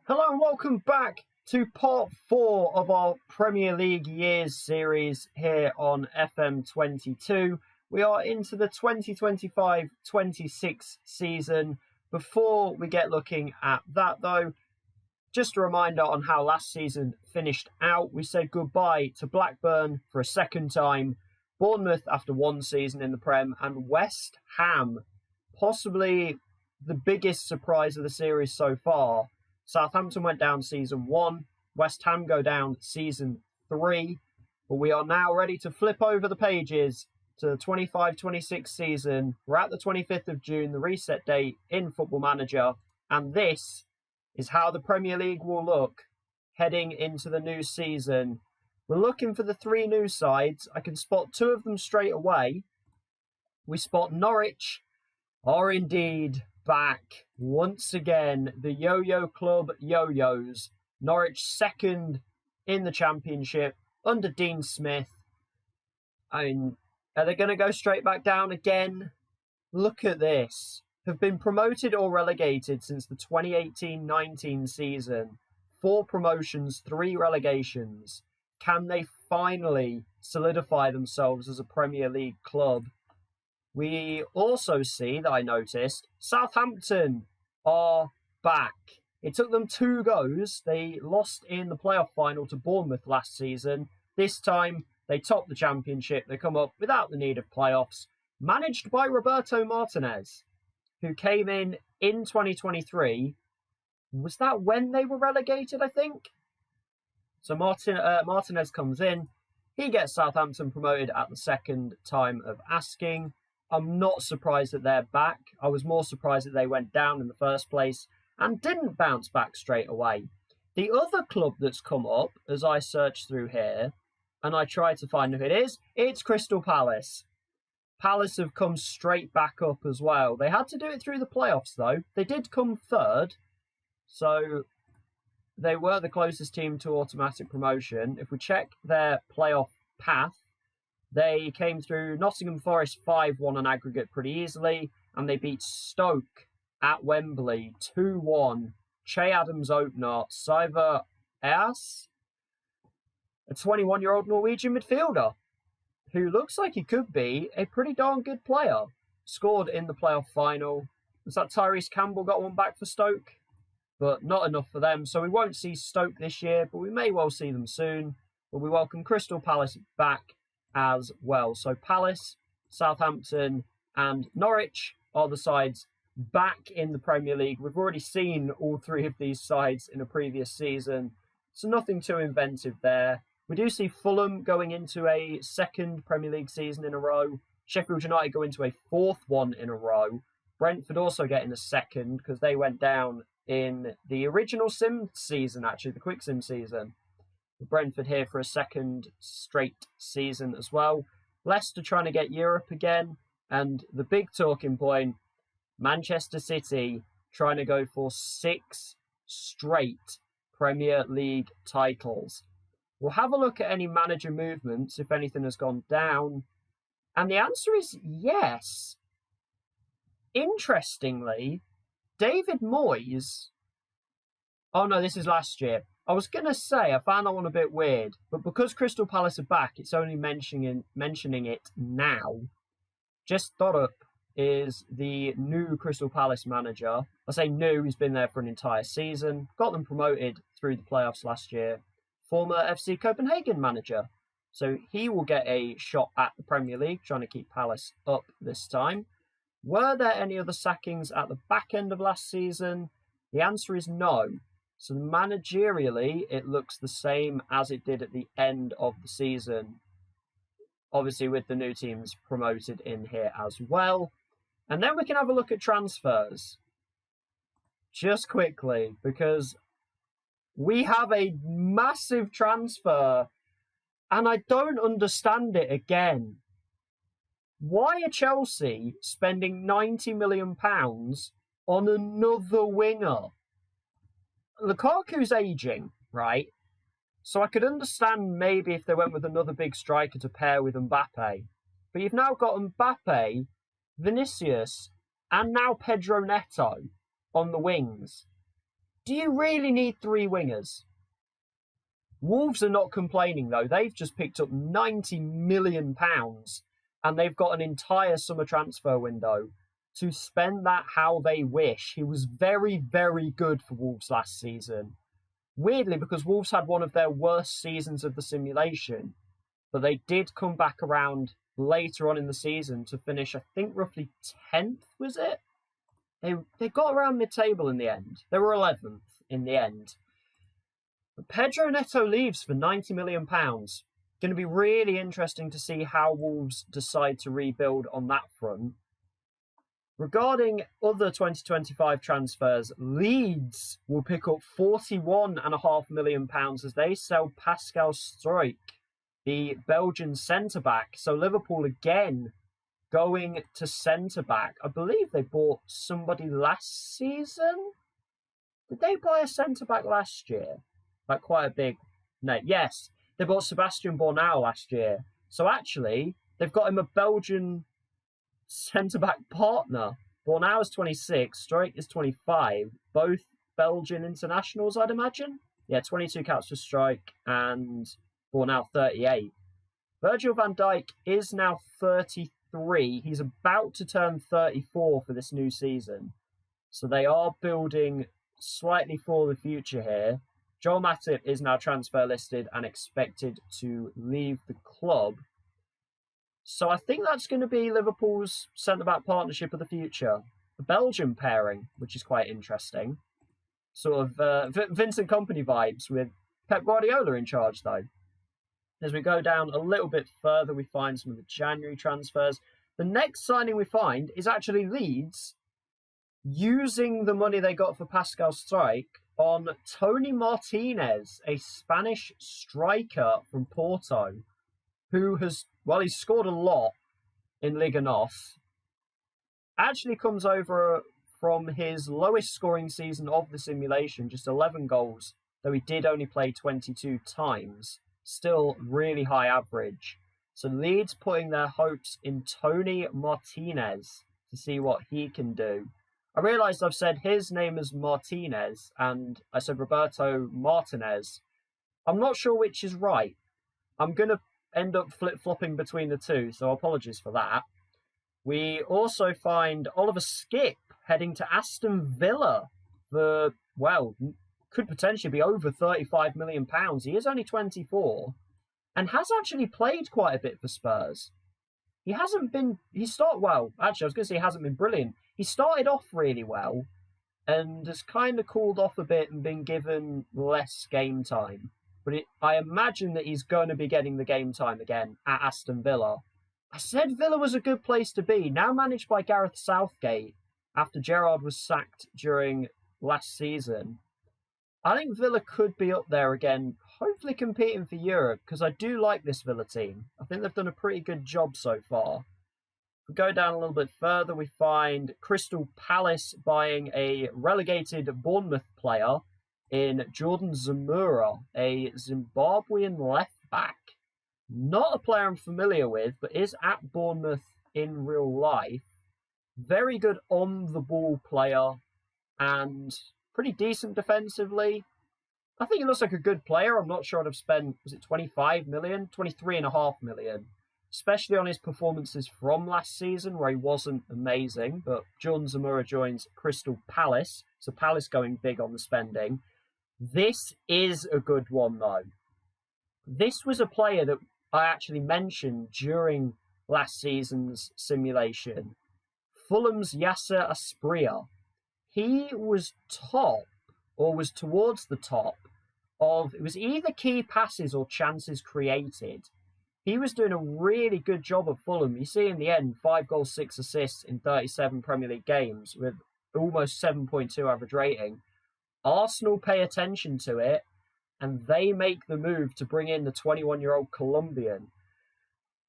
Hello and welcome back to part 4 of our Premier League Years series here on FM22. We are into the 2025-26 season. Before we get looking at that though, just a reminder on how last season finished out. We said goodbye to Blackburn for a second time, Bournemouth after one season in the Prem, and West Ham, possibly the biggest surprise of the series so far. Southampton went down season 1, West Ham go down season 3, but we are now ready to flip over the pages to the 25-26 season. We're at the 25th of June, the reset date in Football Manager, and this is how the Premier League will look heading into the new season. We're looking for the 3 new sides. I can spot 2 of them straight away. We spot Norwich are indeed back once again. The Yo-Yo Club Yo-Yos. Norwich second in the Championship under Dean Smith. I mean, are they going to go straight back down again? Look at this. Have been promoted or relegated since the 2018-19 season. 4 promotions, 3 relegations. Can they finally solidify themselves as a Premier League club? We also see that I noticed Southampton are back. It took them 2 goes. They lost in the playoff final to Bournemouth last season. This time, they topped the Championship. They come up without the need of playoffs. Managed by Roberto Martinez, who came in 2023. Was that when they were relegated, I think? So Martinez comes in. He gets Southampton promoted at the second time of asking. I'm not surprised that they're back. I was more surprised that they went down in the first place and didn't bounce back straight away. The other club that's come up, as I search through here, and I try to find who it is, it's Crystal Palace. Palace have come straight back up as well. They had to do it through the playoffs, though. They did come third, so they were the closest team to automatic promotion. If we check their playoff path, they came through Nottingham Forest 5-1 on aggregate pretty easily, and they beat Stoke at Wembley 2-1. Che Adams opener, Saiver Eas, a 21-year-old Norwegian midfielder who looks like he could be a pretty darn good player. Scored in the playoff final. Was that Tyrese Campbell got one back for Stoke? But not enough for them, so we won't see Stoke this year, but we may well see them soon. But we welcome Crystal Palace back as well. So Palace, Southampton and Norwich are the sides back in the Premier League. We've already seen all 3 of these sides in a previous season, so nothing too inventive there. We do see Fulham going into a second Premier League season in a row. Sheffield United go into a 4th one in a row. Brentford also getting a second because they went down in the original Sim season, actually, the Quick Sim season. Brentford here for a second straight season as well. Leicester trying to get Europe again. And the big talking point, Manchester City trying to go for 6 straight Premier League titles. We'll have a look at any manager movements, if anything has gone down. And the answer is yes. Interestingly, David Moyes... Oh no, this is last year. I was going to say, I found that one a bit weird, but because Crystal Palace are back, it's only mentioning it now. Jess Thorup is the new Crystal Palace manager. I say new, he's been there for an entire season. Got them promoted through the playoffs last year. Former FC Copenhagen manager. So he will get a shot at the Premier League, trying to keep Palace up this time. Were there any other sackings at the back end of last season? The answer is no. So managerially, it looks the same as it did at the end of the season. Obviously, with the new teams promoted in here as well. And then we can have a look at transfers. Just quickly, because we have a massive transfer. And I don't understand it again. Why are Chelsea spending £90 million on another winger? Lukaku's aging, right? So I could understand maybe if they went with another big striker to pair with Mbappe. But you've now got Mbappe, Vinicius, and now Pedro Neto on the wings. Do you really need 3 wingers? Wolves are not complaining, though. They've just picked up £90 million and they've got an entire summer transfer window to spend that how they wish. He was very, very good for Wolves last season. Weirdly, because Wolves had one of their worst seasons of the simulation, but they did come back around later on in the season to finish, I think, roughly 10th, was it? They got around mid-table in the end. They were 11th in the end. But Pedro Neto leaves for £90 million. Going to be really interesting to see how Wolves decide to rebuild on that front. Regarding other 2025 transfers, Leeds will pick up £41.5 million as they sell Pascal Struijk, the Belgian centre-back. So Liverpool again going to centre-back. I believe they bought somebody last season. Did they buy a centre-back last year? Like quite a big name. Yes, they bought Sebastian Bornau last year. So actually, they've got him a Belgian centre-back partner. Bornau is 26, Struijk is 25. Both Belgian internationals, I'd imagine. Yeah, 22 caps for Struijk and Bornau 38. Virgil van Dijk is now 33. He's about to turn 34 for this new season. So they are building slightly for the future here. Joel Matip is now transfer listed and expected to leave the club. So I think that's going to be Liverpool's centre-back partnership of the future. The Belgian pairing, which is quite interesting. Sort of Vincent Kompany vibes with Pep Guardiola in charge, though. As we go down a little bit further, we find some of the January transfers. The next signing we find is actually Leeds using the money they got for Pascal Struijk on Tony Martinez, a Spanish striker from Porto, who has, well, he's scored a lot in Liga NOS. Actually comes over from his lowest scoring season of the simulation, just 11 goals, though he did only play 22 times. Still really high average. So Leeds putting their hopes in Tony Martinez to see what he can do. I realised I've said his name is Martinez and I said Roberto Martinez. I'm not sure which is right. I'm going to end up flip-flopping between the two, so apologies for that. We also find Oliver Skipp heading to Aston Villa for, well, could potentially be over £35 million. He is only 24 and has actually played quite a bit for Spurs. He hasn't been, he started, well, actually I was going to say he hasn't been brilliant. He started off really well and has kind of cooled off a bit and been given less game time. But I imagine that he's going to be getting the game time again at Aston Villa. I said Villa was a good place to be, now managed by Gareth Southgate after Gerrard was sacked during last season. I think Villa could be up there again, hopefully competing for Europe, because I do like this Villa team. I think they've done a pretty good job so far. If we go down a little bit further, we find Crystal Palace buying a relegated Bournemouth player in Jordan Zamora, a Zimbabwean left-back. Not a player I'm familiar with, but is at Bournemouth in real life. Very good on-the-ball player and pretty decent defensively. I think he looks like a good player. I'm not sure I'd have spent, was it 25 million? 23.5 million. Especially on his performances from last season where he wasn't amazing. But Jordan Zamora joins Crystal Palace. So Palace going big on the spending. This is a good one, though. This was a player that I actually mentioned during last season's simulation. Fulham's Yasser Asprilla. He was top, or was towards the top, of, it was either key passes or chances created. He was doing a really good job at Fulham. You see in the end, 5 goals, 6 assists in 37 Premier League games with almost 7.2 average rating. Arsenal pay attention to it, and they make the move to bring in the 21-year-old Colombian.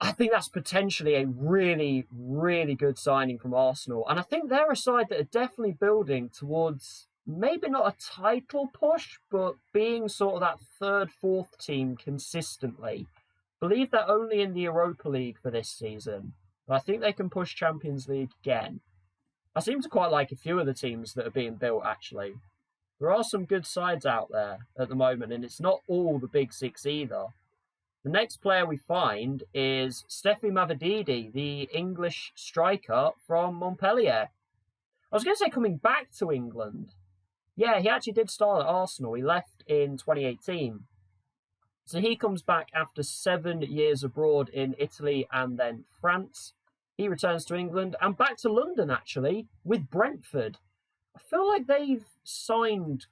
I think that's potentially a really, really good signing from Arsenal. And I think they're a side that are definitely building towards maybe not a title push, but being sort of that third, fourth team consistently. I believe they're only in the Europa League for this season, but I think they can push Champions League again. I seem to quite like a few of the teams that are being built, actually. There are some good sides out there at the moment, and it's not all the big six either. The next player we find is Stephy Mavididi, the English striker from Montpellier. I was going to say coming back to England. Yeah, he actually did start at Arsenal. He left in 2018. So he comes back after 7 years abroad in Italy and then France. He returns to England and back to London, actually, with Brentford. I feel like they've signed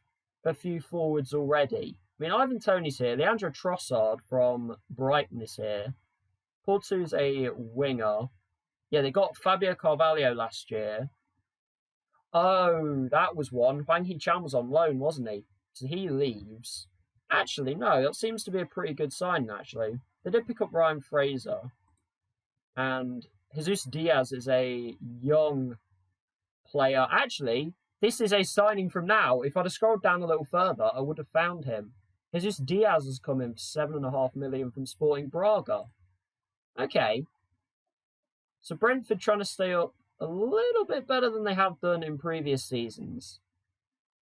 a few forwards already. I mean, Ivan Toney's here. Leandro Trossard from Brighton is here. Porto's a winger. Yeah, they got Fabio Carvalho last year. Oh, that was one. Hwang Hee-chan was on loan, wasn't he? So he leaves. Actually, no, that seems to be a pretty good sign, actually. They did pick up Ryan Fraser. And Jesus Diaz is a young player. Actually, this is a signing from now. If I'd have scrolled down a little further, I would have found him. Jesus Diaz has come in for $7.5 million from Sporting Braga. Okay. So Brentford trying to stay up a little bit better than they have done in previous seasons.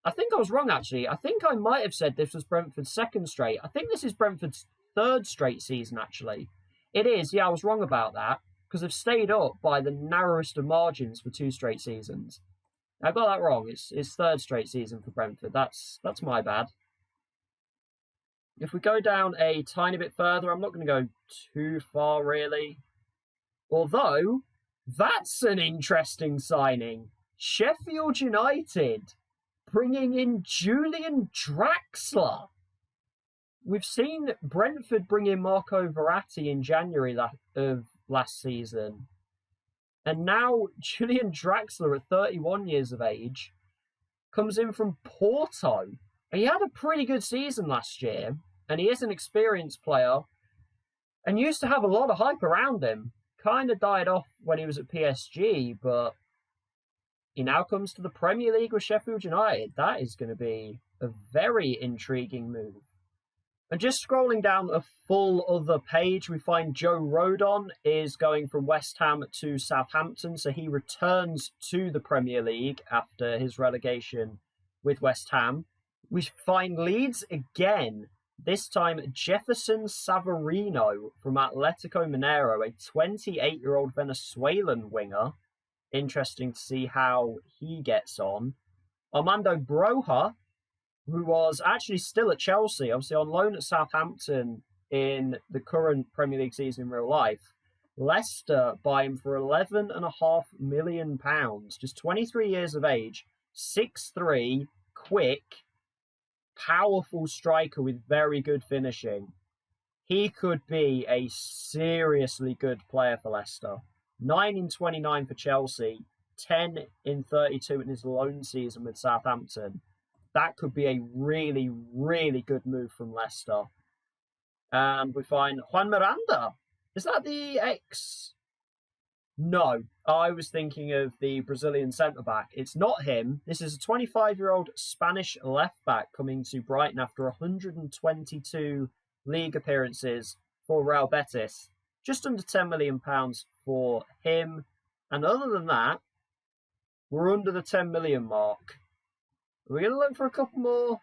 I think I was wrong, actually. I think I might have said this was Brentford's second straight. I think this is Brentford's third straight season, actually. It is. Yeah, I was wrong about that because they've stayed up by the narrowest of margins for 2 straight seasons. I got that wrong. It's third straight season for Brentford. That's my bad. If we go down a tiny bit further, I'm not going to go too far, really. Although, that's an interesting signing. Sheffield United bringing in Julian Draxler. We've seen Brentford bring in Marco Verratti in January of last season. And now Julian Draxler at 31 years of age comes in from Porto. He had a pretty good season last year, and he is an experienced player and used to have a lot of hype around him. Kind of died off when he was at PSG, but he now comes to the Premier League with Sheffield United. That is going to be a very intriguing move. And just scrolling down a full other page, we find Joe Rodon is going from West Ham to Southampton. So he returns to the Premier League after his relegation with West Ham. We find Leeds again. This time, Jefferson Savarino from Atletico Mineiro, a 28-year-old Venezuelan winger. Interesting to see how he gets on. Armando Broja, who was actually still at Chelsea, obviously on loan at Southampton in the current Premier League season in real life. Leicester buy him for £11.5 million. Just 23 years of age, 6'3", quick, powerful striker with very good finishing. He could be a seriously good player for Leicester. 9 in 29 for Chelsea, 10 in 32 in his loan season with Southampton. That could be a really, really good move from Leicester. And we find Juan Miranda. Is that the ex? No, I was thinking of the Brazilian centre-back. It's not him. This is a 25-year-old Spanish left-back coming to Brighton after 122 league appearances for Real Betis. Just under £10 million for him. And other than that, we're under the 10 million mark. Are we going to look for a couple more?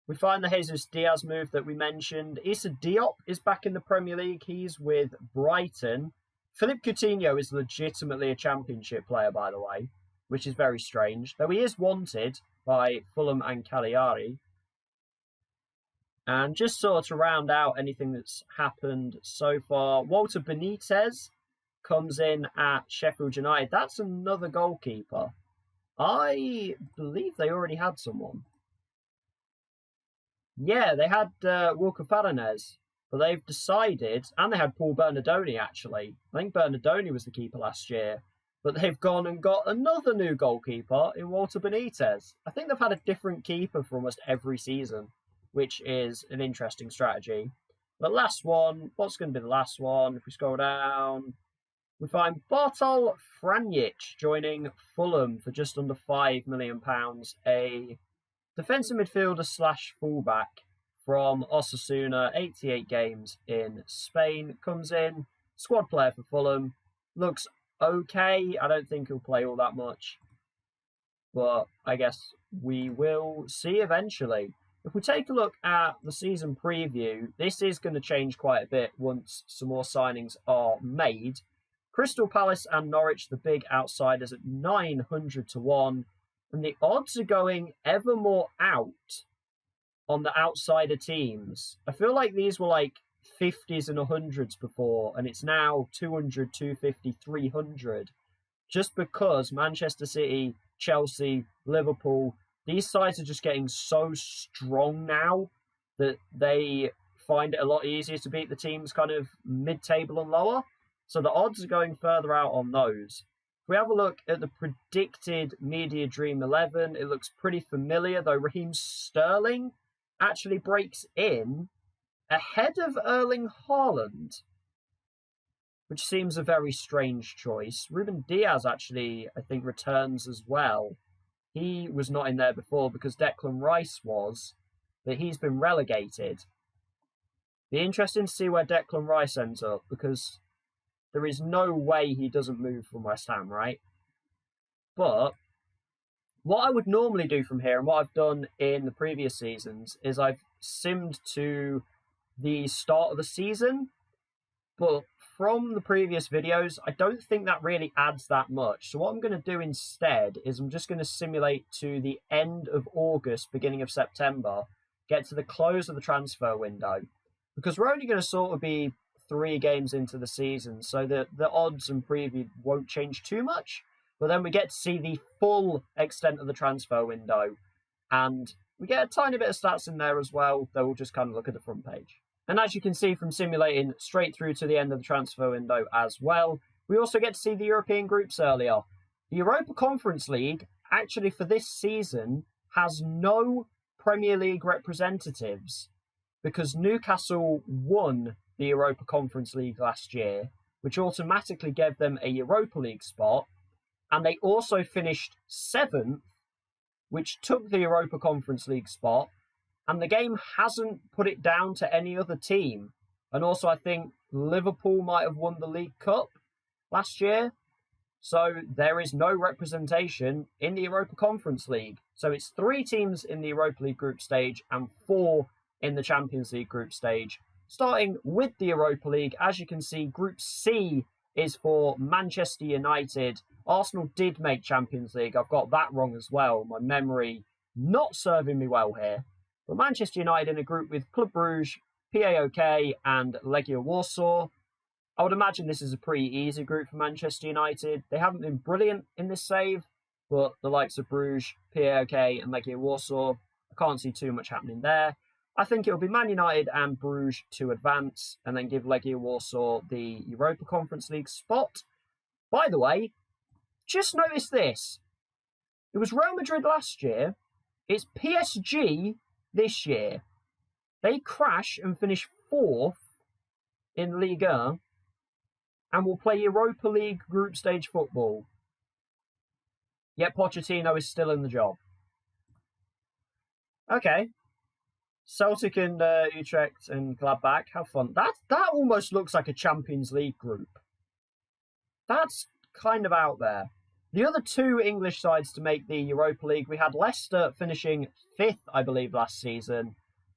We find the Jesus Diaz move that we mentioned. Issa Diop is back in the Premier League. He's with Brighton. Philippe Coutinho is legitimately a championship player, by the way, which is very strange. Though he is wanted by Fulham and Cagliari. And just sort of to round out anything that's happened so far, Walter Benitez comes in at Sheffield United. That's another goalkeeper. I believe they already had someone. Yeah, they had Walker Faranes, but they've decided, and they had Paul Bernardoni actually. I think Bernardoni was the keeper last year, but they've gone and got another new goalkeeper in Walter Benitez. I think they've had a different keeper for almost every season, which is an interesting strategy. The last one, what's going to be the last one? If we scroll down, we find Bartol Franjic joining Fulham for just under £5 million. A defensive midfielder / fullback from Osasuna, 88 games in Spain. Comes in, squad player for Fulham. Looks okay. I don't think he'll play all that much. But I guess we will see eventually. If we take a look at the season preview, this is going to change quite a bit once some more signings are made. Crystal Palace and Norwich, the big outsiders, at 900 to 1. And the odds are going ever more out on the outsider teams. I feel like these were like 50s and 100s before, and it's now 200, 250, 300. Just because Manchester City, Chelsea, Liverpool, these sides are just getting so strong now that they find it a lot easier to beat the teams kind of mid-table and lower. So the odds are going further out on those. If we have a look at the predicted Media Dream 11, it looks pretty familiar, though Raheem Sterling actually breaks in ahead of Erling Haaland, which seems a very strange choice. Ruben Diaz actually, I think, returns as well. He was not in there before because Declan Rice was, but he's been relegated. Be interesting to see where Declan Rice ends up, because there is no way he doesn't move from West Ham, right? But what I would normally do from here, and what I've done in the previous seasons, is I've simmed to the start of the season. But from the previous videos, I don't think that really adds that much. So what I'm going to do instead is I'm just going to simulate to the end of August, beginning of September, get to the close of the transfer window. Because we're only going to sort of be 3 games into the season, so the odds and preview won't change too much. But then we get to see the full extent of the transfer window. And we get a tiny bit of stats in there as well, though we'll just kind of look at the front page. And as you can see from simulating straight through to the end of the transfer window as well, we also get to see the European groups earlier. The Europa Conference League, actually for this season, has no Premier League representatives because Newcastle won the Europa Conference League last year, which automatically gave them a Europa League spot. And they also finished 7th, which took the Europa Conference League spot. And the game hasn't put it down to any other team. And also, I think Liverpool might have won the League Cup last year. So there is no representation in the Europa Conference League. So it's 3 teams in the Europa League group stage and 4 in the Champions League group stage. Starting with the Europa League, as you can see, Group C is for Manchester United. Arsenal did make Champions League. I've got that wrong as well. My memory not serving me well here. But Manchester United in a group with Club Brugge, PAOK and Legia Warsaw. I would imagine this is a pretty easy group for Manchester United. They haven't been brilliant in this save, but the likes of Bruges, PAOK and Legia Warsaw, I can't see too much happening there. I think it'll be Man United and Bruges to advance and then give Legia Warsaw the Europa Conference League spot. By the way, just notice this. It was Real Madrid last year. It's PSG this year. They crash and finish 4th in Liga and will play Europa League group stage football. Yet Pochettino is still in the job. Okay. Celtic and Utrecht and Gladbach, have fun. That almost looks like a Champions League group. That's kind of out there. The other 2 English sides to make the Europa League, we had Leicester finishing 5th, I believe, last season.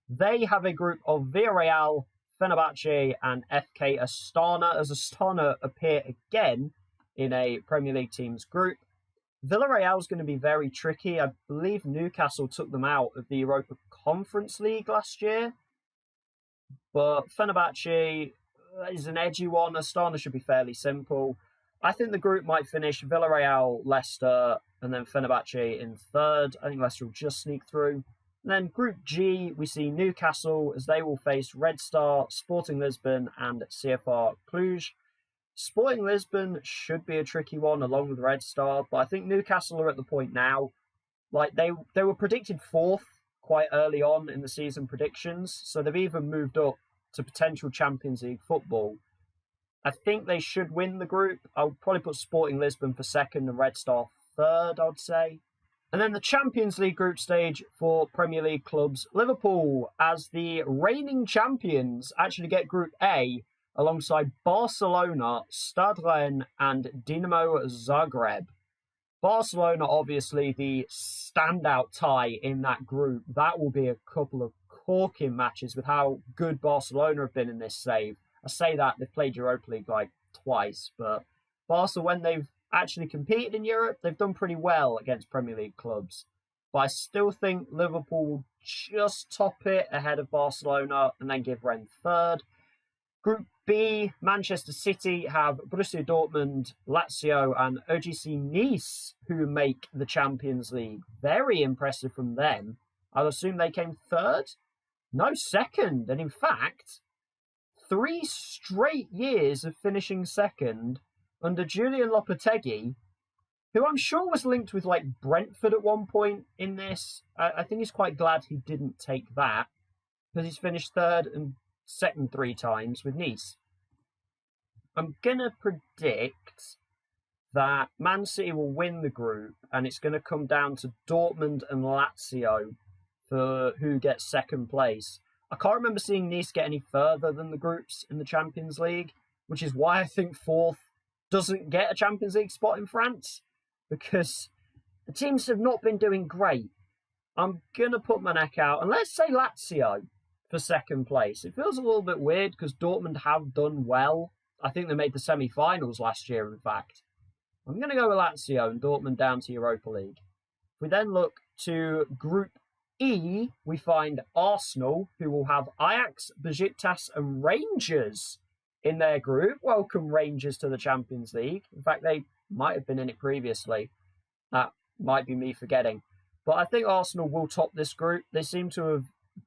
They have a group of Villarreal, Fenerbahce and FK Astana, as Astana appear again in a Premier League team's group. Villarreal is going to be very tricky. I believe Newcastle took them out of the Europa Conference League last year. But Fenerbahce is an edgy one. Astana should be fairly simple. I think the group might finish Villarreal, Leicester, and then Fenerbahce in 3rd. I think Leicester will just sneak through. And then Group G, we see Newcastle as they will face Red Star, Sporting Lisbon, and CFR Cluj. Sporting Lisbon should be a tricky one along with Red Star, but I think Newcastle are at the point now. Like they were predicted 4th quite early on in the season predictions, so they've even moved up to potential Champions League football. I think they should win the group. I'll probably put Sporting Lisbon for 2nd and Red Star 3rd, I'd say. And then the Champions League group stage for Premier League clubs. Liverpool, as the reigning champions, actually get Group A alongside Barcelona, Stade Rennes and Dinamo Zagreb. Barcelona, obviously, the standout tie in that group. That will be a couple of corking matches with how good Barcelona have been in this save. I say that they've played Europa League like twice, but Barca, when they've actually competed in Europe, they've done pretty well against Premier League clubs. But I still think Liverpool will just top it ahead of Barcelona and then give Rennes third. Group B, Manchester City have Borussia Dortmund, Lazio, and OGC Nice, who make the Champions League. Very impressive from them. I'll assume they came third? No, second. And in fact, 3 straight years of finishing second under Julian Lopetegui, who I'm sure was linked with like Brentford at one point in this. I think he's quite glad he didn't take that, because he's finished third and second 3 times with Nice. I'm going to predict that Man City will win the group, and it's going to come down to Dortmund and Lazio for who gets second place. I can't remember seeing Nice get any further than the groups in the Champions League, which is why I think fourth doesn't get a Champions League spot in France, because the teams have not been doing great. I'm going to put my neck out, and let's say Lazio for second place. It feels a little bit weird because Dortmund have done well. I think they made the semi-finals last year, in fact. I'm going to go with Lazio and Dortmund down to Europa League. If we then look to Group E, we find Arsenal, who will have Ajax, Besiktas, and Rangers in their group. Welcome Rangers to the Champions League. In fact, they might have been in it previously. That might be me forgetting. But I think Arsenal will top this group. They seem to have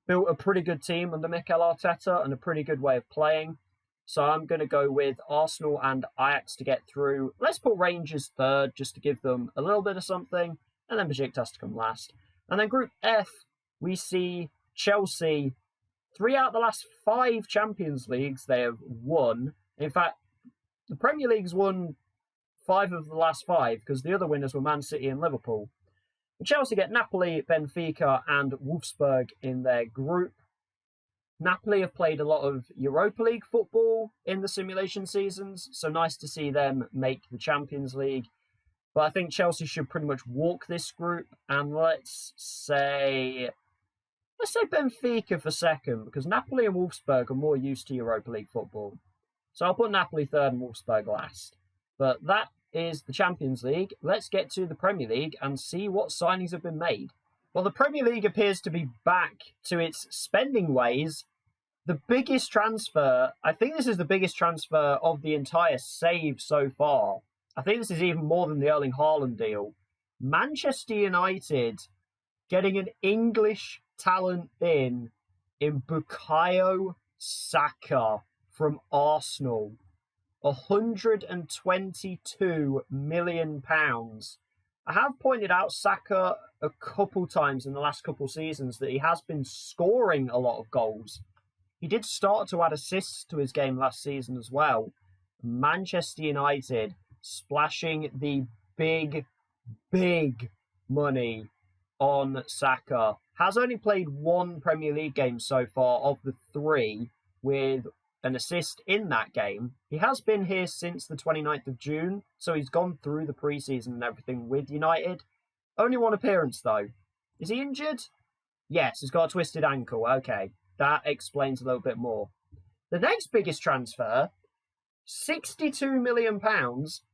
built a pretty good team under Mikel Arteta and a pretty good way of playing. So I'm going to go with Arsenal and Ajax to get through. Let's put Rangers third just to give them a little bit of something, and then Besiktas to come last. And then Group F, we see Chelsea. 3 out of the last 5 Champions Leagues they have won. In fact, the Premier League's won 5 of the last 5 because the other winners were Man City and Liverpool. And Chelsea get Napoli, Benfica, and Wolfsburg in their group. Napoli have played a lot of Europa League football in the simulation seasons, so nice to see them make the Champions League. But I think Chelsea should pretty much walk this group, and let's say Benfica for second, because Napoli and Wolfsburg are more used to Europa League football. So I'll put Napoli third and Wolfsburg last. But that is the Champions League. Let's get to the Premier League and see what signings have been made. Well, the Premier League appears to be back to its spending ways. The biggest transfer, I think this is the biggest transfer of the entire save so far. I think this is even more than the Erling Haaland deal. Manchester United getting an English talent in Bukayo Saka from Arsenal. £122 million. I have pointed out Saka a couple times in the last couple seasons that he has been scoring a lot of goals. He did start to add assists to his game last season as well. Manchester United splashing the big money on Saka. Has only played 1 Premier League game so far of the 3 with an assist in that game. He has been here since the 29th of June, so he's gone through the preseason and everything with United. Only 1 appearance though. Is he injured? Yes, he's got a twisted ankle. Okay, that explains a little bit more. The next biggest transfer, £62 million.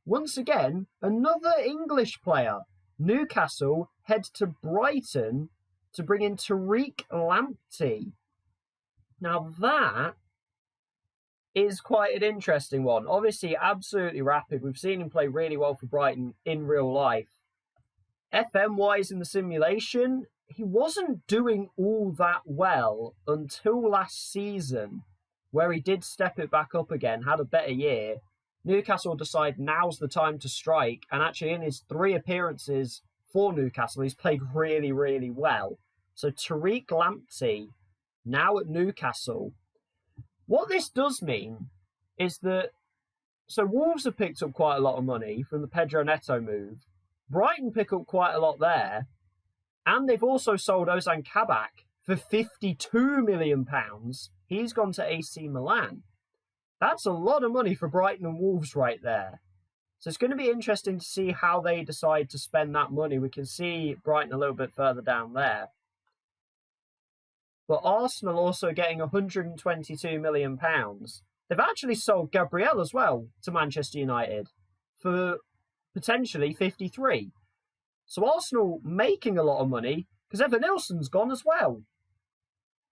Once again, another English player. Newcastle head to Brighton to bring in Tariq Lamptey. Now that is quite an interesting one. Obviously, absolutely rapid. We've seen him play really well for Brighton in real life. FM-wise in the simulation, he wasn't doing all that well until last season, where he did step it back up again, had a better year. Newcastle decide now's the time to strike, and actually in his 3 appearances for Newcastle, he's played really, really well. So Tariq Lamptey, now at Newcastle. What this does mean is that, so Wolves have picked up quite a lot of money from the Pedro Neto move. Brighton pick up quite a lot there. And they've also sold Ozan Kabak for £52 million. He's gone to AC Milan. That's a lot of money for Brighton and Wolves right there. So it's going to be interesting to see how they decide to spend that money. We can see Brighton a little bit further down there. But Arsenal also getting £122 million. They've actually sold Gabriel as well to Manchester United for potentially 53. So Arsenal making a lot of money because Evanilson's gone as well.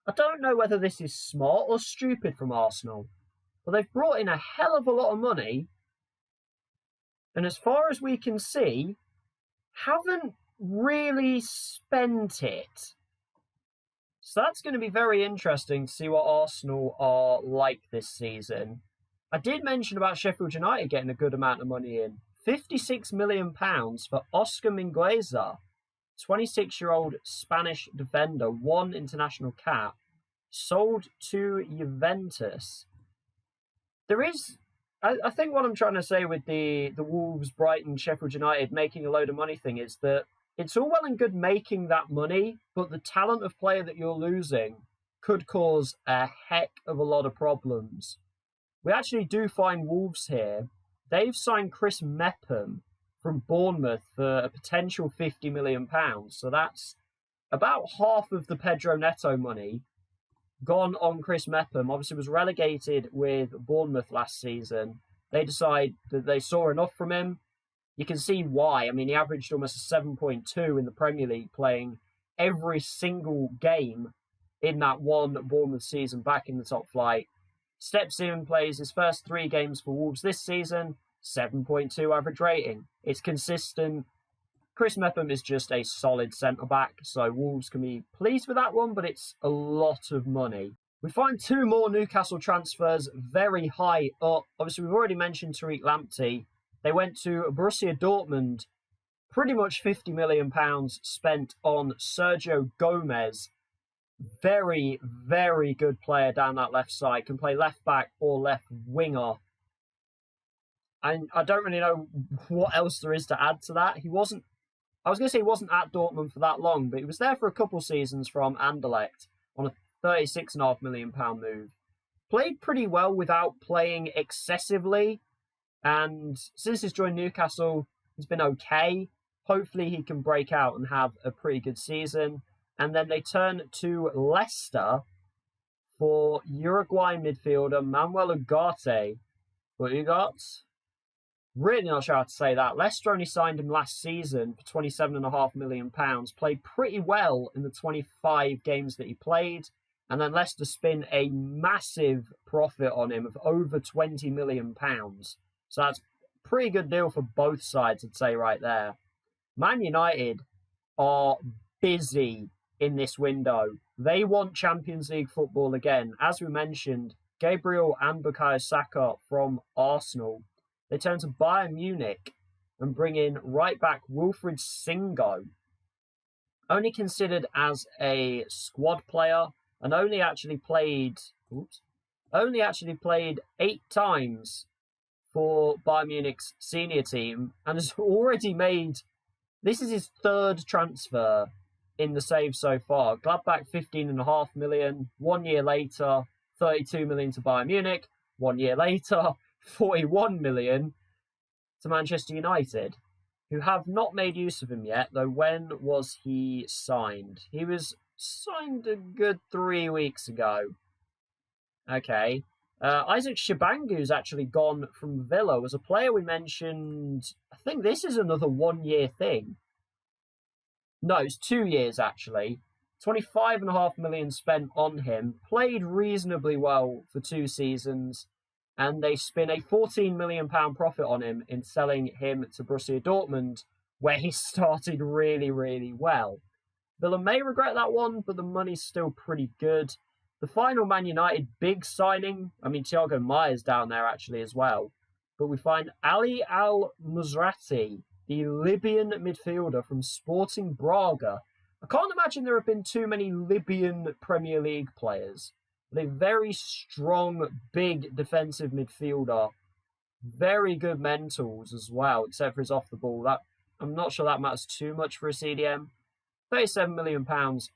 I don't know whether this is smart or stupid from Arsenal, but they've brought in a hell of a lot of money, and as far as we can see, haven't really spent it. So that's going to be very interesting to see what Arsenal are like this season. I did mention about Sheffield United getting a good amount of money in. £56 million for Oscar Mingueza, 26-year-old Spanish defender, one international cap, sold to Juventus. I think what I'm trying to say with the Wolves, Brighton, Sheffield United making a load of money thing is that it's all well and good making that money, but the talent of player that you're losing could cause a heck of a lot of problems. We actually do find Wolves here. They've signed Chris Mepham from Bournemouth for a potential £50 million. So that's about half of the Pedro Neto money gone on Chris Mepham. Obviously was relegated with Bournemouth last season. They decide that they saw enough from him. You can see why. I mean, he averaged almost a 7.2 in the Premier League, playing every single game in that one Bournemouth season back in the top flight. Steps in, plays his first 3 games for Wolves this season, 7.2 average rating. It's consistent. Chris Mepham is just a solid centre-back, so Wolves can be pleased with that one, but it's a lot of money. We find 2 more Newcastle transfers very high up. Obviously, we've already mentioned Tariq Lamptey. They went to Borussia Dortmund. Pretty much £50 million spent on Sergio Gomez. Very, very good player down that left side. Can play left back or left winger. And I don't really know what else there is to add to that. He wasn't at Dortmund for that long, but he was there for a couple seasons from Anderlecht on a £36.5 million move. Played pretty well without playing excessively. And since he's joined Newcastle, he's been okay. Hopefully he can break out and have a pretty good season. And then they turn to Leicester for Uruguay midfielder Manuel Ugarte. Really not sure how to say that. Leicester only signed him last season for £27.5 million. Played pretty well in the 25 games that he played. And then Leicester spin a massive profit on him of over £20 million. So that's a pretty good deal for both sides, I'd say, right there. Man United are busy in this window. They want Champions League football again. As we mentioned, Gabriel and Bukayo Saka from Arsenal. They turn to Bayern Munich and bring in right back Wilfried Singo. Only considered as a squad player and only actually played 8 times for Bayern Munich's senior team and has already made, this is his 3rd transfer in the save so far. Gladbach £15.5 million. 1 year later, £32 million to Bayern Munich. 1 year later, £41 million to Manchester United, who have not made use of him yet, though when was he signed? He was signed a good 3 weeks ago. Okay. Isaac Shabangu's actually gone from Villa. Was a player we mentioned. I think this is another 1 year thing. No, it's 2 years actually. 25.5 million spent on him. Played reasonably well for 2 seasons. And they spin a £14 million profit on him in selling him to Borussia Dortmund, where he started really, really well. Villa may regret that one, but the money's still pretty good. The final Man United big signing, Thiago Maia's down there actually as well. But we find Ali Al-Musrati, the Libyan midfielder from Sporting Braga. I can't imagine there have been too many Libyan Premier League players. But a very strong, big defensive midfielder. Very good mentals as well, except for his off the ball. I'm not sure that matters too much for a CDM. £37 million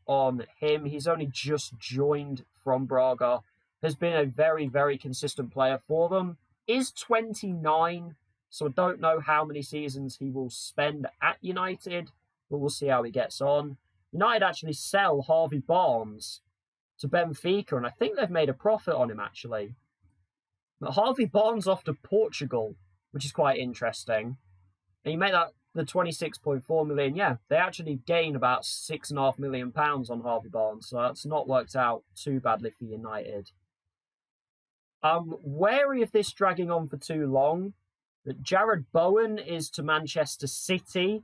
on him. He's only just joined from Braga. Has been a very, very consistent player for them. Is 29, So I don't know how many seasons he will spend at United, but we'll see how he gets on. United actually sell Harvey Barnes to Benfica, and I think they've made a profit on him, actually. But Harvey Barnes off to Portugal, which is quite interesting. And you make that the 26.4 million, yeah, they actually gain about £6.5 million on Harvey Barnes, so that's not worked out too badly for United. I'm wary of this dragging on for too long. That Jared Bowen is to Manchester City.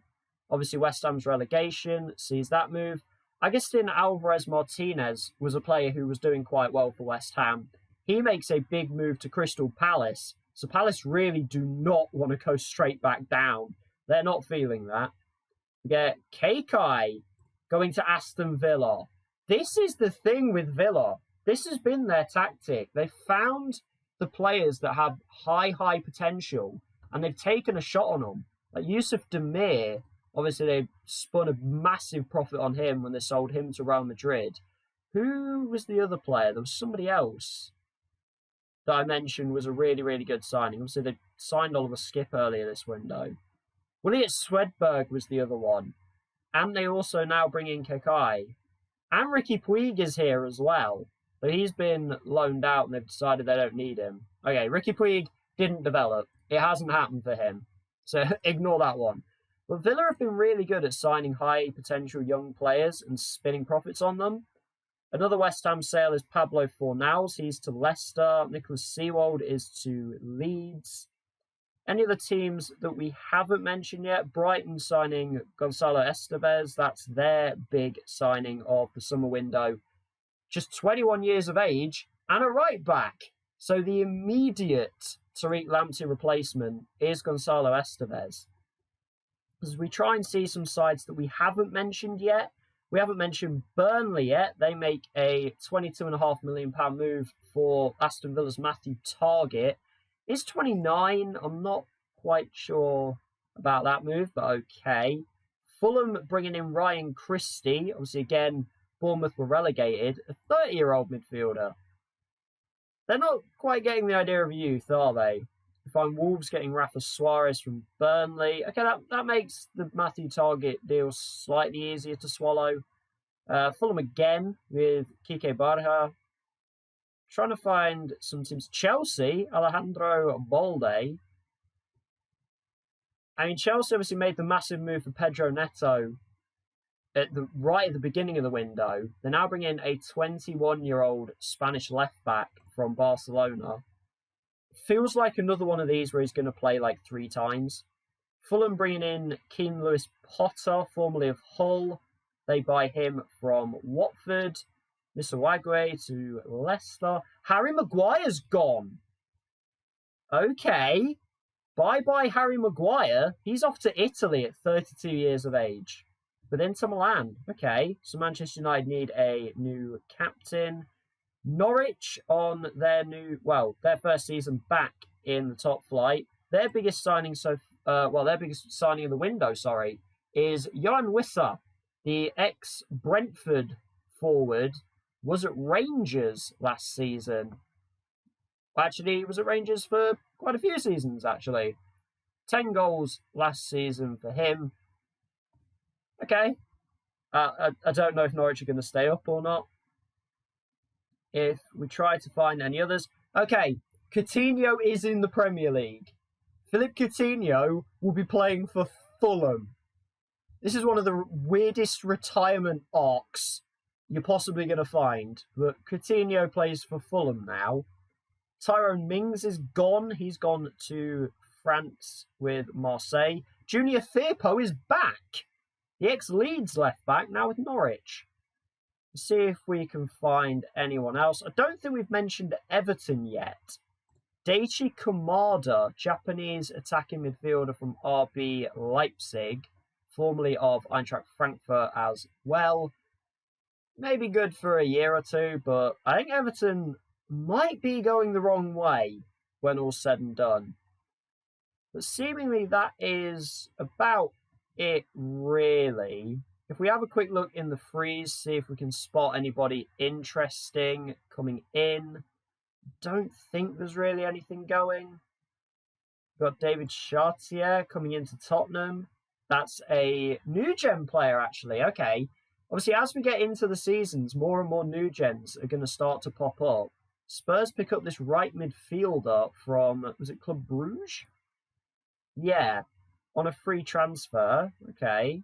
Obviously, West Ham's relegation sees that move. Agustin Alvarez Martinez was a player who was doing quite well for West Ham. He makes a big move to Crystal Palace. So Palace really do not want to go straight back down. They're not feeling that. We get Kekai going to Aston Villa. This is the thing with Villa. This has been their tactic. They've found the players that have high potential, and they've taken a shot on them. Like Yusuf Demir, obviously they spun a massive profit on him when they sold him to Real Madrid. Who was the other player? There was somebody else that I mentioned was a really good signing. Obviously they signed Oliver Skip earlier this window. William Swedberg was the other one. And they also now bring in Kekai. And Ricky Puig is here as well. But he's been loaned out and they've decided they don't need him. Okay, Ricky Puig didn't develop. It hasn't happened for him. So ignore that one. But Villa have been really good at signing high potential young players and spinning profits on them. Another West Ham sale is Pablo Fornals. He's to Leicester. Nicholas Seawold is to Leeds. Any other teams that we haven't mentioned yet? Brighton signing Gonzalo Estevez. That's their big signing of the summer window. Just 21 years of age and a right back. So the immediate Tariq Lamptey replacement is Gonzalo Estevez. As we try and see some sides that we haven't mentioned yet, we haven't mentioned Burnley yet. They make a £22.5 million move for Aston Villa's Matthew Targett. Is 29. I'm not quite sure about that move, but okay. Fulham bringing in Ryan Christie. Obviously, again, Bournemouth were relegated. A 30-year-old midfielder. They're not quite getting the idea of youth, are they? We find Wolves getting Rafa Suarez from Burnley. Okay, that makes the Matthew Targett deal slightly easier to swallow. Fulham again with Kike Barja. Trying to find some teams. Chelsea, Alejandro Balde. I mean, Chelsea obviously made the massive move for Pedro Neto right at the beginning of the window. They now bring in a 21-year-old Spanish left-back from Barcelona. Feels like another one of these where he's going to play like 3 times. Fulham bringing in Keane Lewis Potter, formerly of Hull. They buy him from Watford. Misawagwe to Leicester. Harry Maguire's gone. Okay. Bye-bye Harry Maguire. He's off to Italy at 32 years of age. But Inter Milan. Okay. So Manchester United need a new captain. Norwich on their first season back in the top flight. Their biggest signing their biggest signing of the window, is Johan Wissa, the ex-Brentford forward. Was at Rangers last season. Actually, he was at Rangers for quite a few seasons, actually. 10 goals last season for him. Okay. I don't know if Norwich are going to stay up or not. If we try to find any others. Okay, Coutinho is in the Premier League. Philippe Coutinho will be playing for Fulham. This is one of the weirdest retirement arcs you're possibly going to find. But Coutinho plays for Fulham now. Tyrone Mings is gone. He's gone to France with Marseille. Junior Firpo is back. The ex-Leeds left-back, now with Norwich. Let's see if we can find anyone else. I don't think we've mentioned Everton yet. Daichi Kamada, Japanese attacking midfielder from RB Leipzig, formerly of Eintracht Frankfurt as well. Maybe good for a year or two, but I think Everton might be going the wrong way when all's said and done. But seemingly that is about it, really. If we have a quick look in the freeze, see if we can spot anybody interesting coming in. Don't think there's really anything going. We've got David Chartier coming into Tottenham. That's a new gen player, actually. Okay. Obviously, as we get into the seasons, more and more new gens are going to start to pop up. Spurs pick up this right midfielder from, was it Club Bruges? Yeah, on a free transfer. Okay.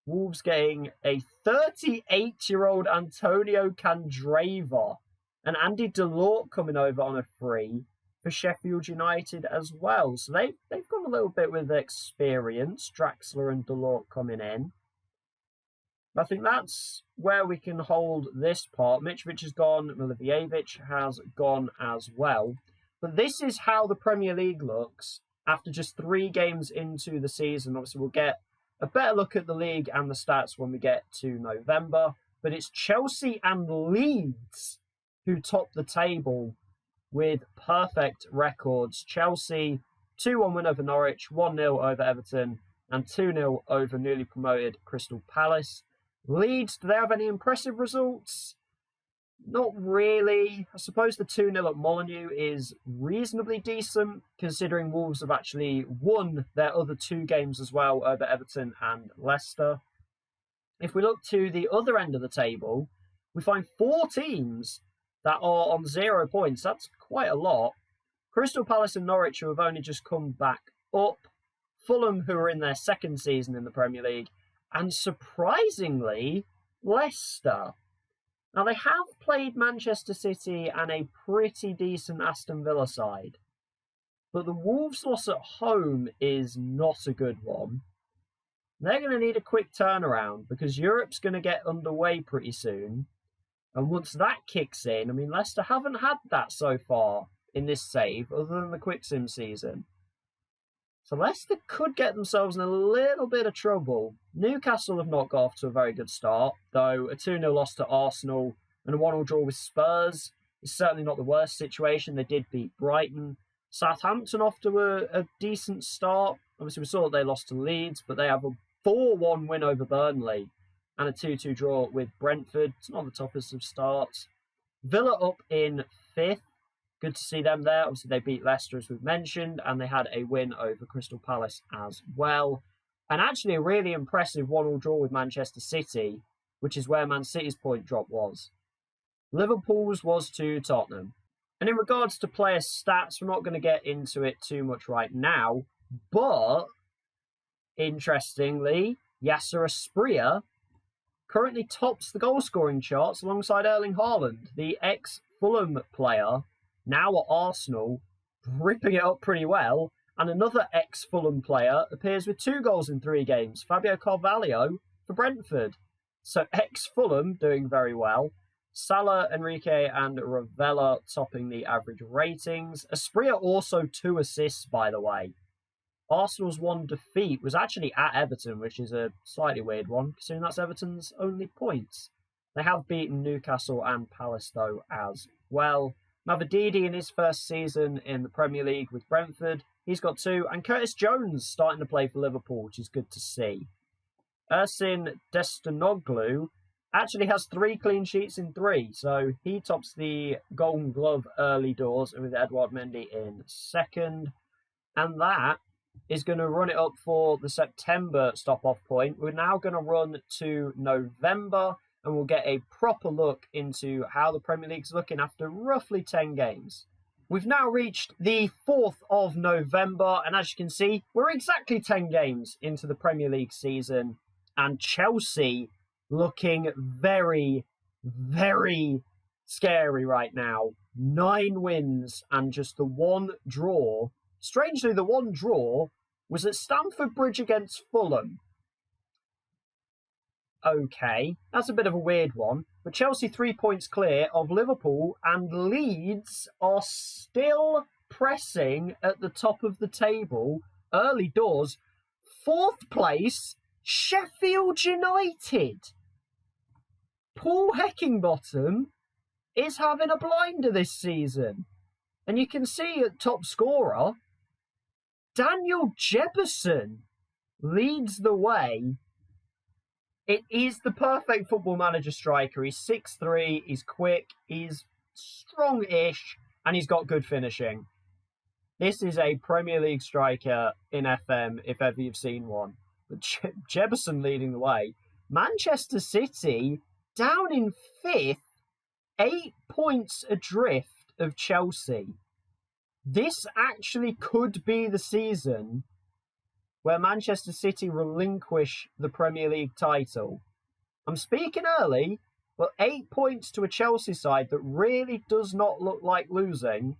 Wolves getting a 38-year-old Antonio Candreva and Andy Delort coming over on a free for Sheffield United as well. So they've got a little bit with experience, Draxler and Delort coming in. I think that's where we can hold this part. Mitrovic has gone, Milivojevic has gone as well. But this is how the Premier League looks after just 3 games into the season. Obviously, we'll get a better look at the league and the stats when we get to November. But it's Chelsea and Leeds who top the table with perfect records. Chelsea, 2-1 win over Norwich, 1-0 over Everton, and 2-0 over newly promoted Crystal Palace. Leeds, do they have any impressive results? Not really. I suppose the 2-0 at Molineux is reasonably decent, considering Wolves have actually won their other 2 games as well over Everton and Leicester. If we look to the other end of the table, we find 4 teams that are on 0 points. That's quite a lot. Crystal Palace and Norwich, who have only just come back up. Fulham, who are in their 2nd season in the Premier League. And surprisingly, Leicester. Now, they have played Manchester City and a pretty decent Aston Villa side. But the Wolves loss at home is not a good one. They're going to need a quick turnaround because Europe's going to get underway pretty soon. And once that kicks in, I mean, Leicester haven't had that so far in this save, other than the quick sim season. So Leicester could get themselves in a little bit of trouble. Newcastle have not got off to a very good start, though a 2-0 loss to Arsenal and a 1-1 draw with Spurs is certainly not the worst situation. They did beat Brighton. Southampton off to a decent start. Obviously, we saw that they lost to Leeds, but they have a 4-1 win over Burnley and a 2-2 draw with Brentford. It's not the toughest of starts. Villa up in 5th. Good to see them there. Obviously, they beat Leicester, as we've mentioned, and they had a win over Crystal Palace as well. And actually, a really impressive 1-1 draw with Manchester City, which is where Man City's point drop was. Liverpool's was to Tottenham. And in regards to player stats, we're not going to get into it too much right now, but interestingly, Yasser Asprilla currently tops the goal-scoring charts alongside Erling Haaland, the ex-Fulham player, now at Arsenal, ripping it up pretty well. And another ex-Fulham player appears with 2 goals in 3 games, Fabio Carvalho for Brentford. So ex-Fulham doing very well. Salah, Enrique and Ravella topping the average ratings. Asprilla also 2 assists, by the way. Arsenal's 1 defeat was actually at Everton, which is a slightly weird one, considering that's Everton's only points. They have beaten Newcastle and Palace, though, as well. Mavididi in his first season in the Premier League with Brentford, he's got 2. And Curtis Jones starting to play for Liverpool, which is good to see. Ersin Destinoglu actually has 3 clean sheets in 3, so he tops the Golden Glove early doors with Edouard Mendy in 2nd. And that is going to run it up for the September stop-off point. We're now going to run to November, and we'll get a proper look into how the Premier League's looking after roughly 10 games. We've now reached the 4th of November, and as you can see, we're exactly 10 games into the Premier League season, and Chelsea looking very, very scary right now. 9 wins and just the 1 draw. Strangely, the 1 draw was at Stamford Bridge against Fulham. Okay, that's a bit of a weird one. But Chelsea 3 points clear of Liverpool, and Leeds are still pressing at the top of the table. Early doors. 4th place, Sheffield United. Paul Heckingbottom is having a blinder this season. And you can see at top scorer, Daniel Jebbison leads the way. It is the perfect Football Manager striker. He's 6'3", he's quick, he's strong-ish, and he's got good finishing. This is a Premier League striker in FM, if ever you've seen one. But Jebbison leading the way. Manchester City down in 5th, 8 points adrift of Chelsea. This actually could be the season where Manchester City relinquish the Premier League title. I'm speaking early, but 8 points to a Chelsea side that really does not look like losing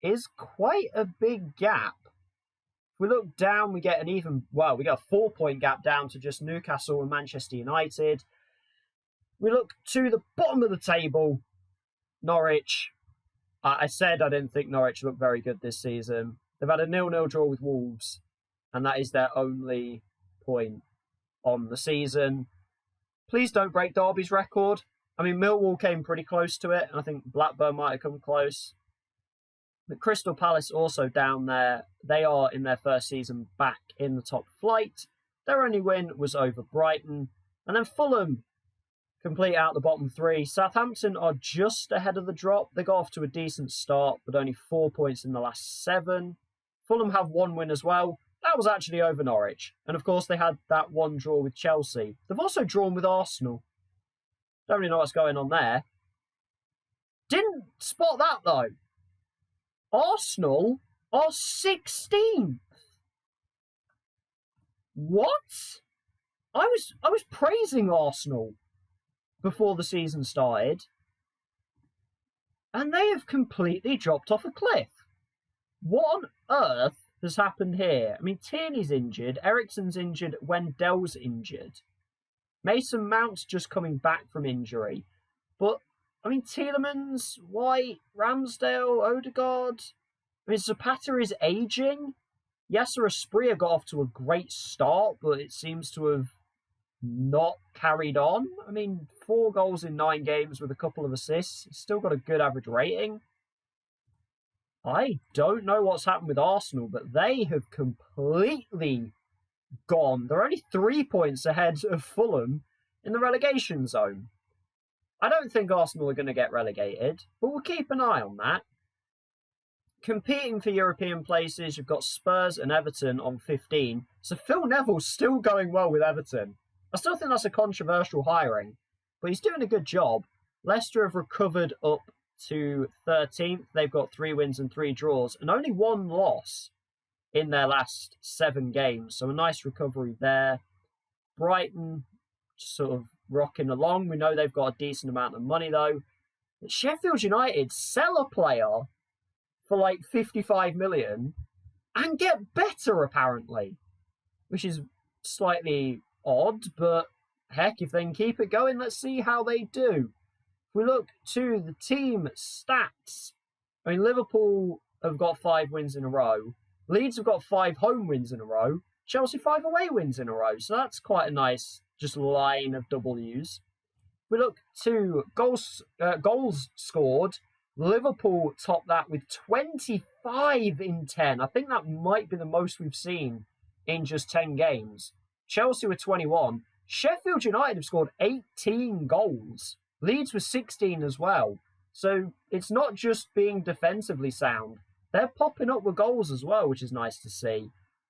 is quite a big gap. If we look down, we get we got a 4-point gap down to just Newcastle and Manchester United. We look to the bottom of the table, Norwich. I said I didn't think Norwich looked very good this season. They've had a 0-0 draw with Wolves, and that is their only point on the season. Please don't break Derby's record. I mean, Millwall came pretty close to it, and I think Blackburn might have come close. But Crystal Palace also down there. They are in their first season back in the top flight. Their only win was over Brighton. And then Fulham complete out the bottom 3. Southampton are just ahead of the drop. They got off to a decent start, but only 4 points in the last 7. Fulham have 1 win as well. That was actually over Norwich. And of course, they had that 1 draw with Chelsea. They've also drawn with Arsenal. Don't really know what's going on there. Didn't spot that though. Arsenal are 16th. What? I was praising Arsenal before the season started, and they have completely dropped off a cliff. What on earth has happened here? I mean, Tierney's injured, Eriksen's injured, Wendell's injured. Mason Mount's just coming back from injury. But, I mean, Tielemans, White, Ramsdale, Odegaard. I mean, Zapata is aging. Yasser Asprilla got off to a great start, but it seems to have not carried on. I mean, 4 goals in 9 games with a couple of assists. He's still got a good average rating. I don't know what's happened with Arsenal, but they have completely gone. They're only 3 points ahead of Fulham in the relegation zone. I don't think Arsenal are going to get relegated, but we'll keep an eye on that. Competing for European places, you've got Spurs and Everton on 15. So Phil Neville's still going well with Everton. I still think that's a controversial hiring, but he's doing a good job. Leicester have recovered up to 13th. They've got 3 wins and 3 draws, and only 1 loss in their last 7 games. So a nice recovery there. Brighton sort of rocking along. We know they've got a decent amount of money though. But Sheffield United sell a player for like 55 million and get better apparently, which is slightly odd, but heck, if they can keep it going, let's see how they do. If we look to the team stats, I mean, Liverpool have got 5 wins in a row. Leeds have got 5 home wins in a row. Chelsea 5 away wins in a row. So that's quite a nice just line of W's. We look to goals scored. Liverpool topped that with 25 in 10. I think that might be the most we've seen in just 10 games. Chelsea were 21. Sheffield United have scored 18 goals. Leeds was 16 as well. So it's not just being defensively sound. They're popping up with goals as well, which is nice to see.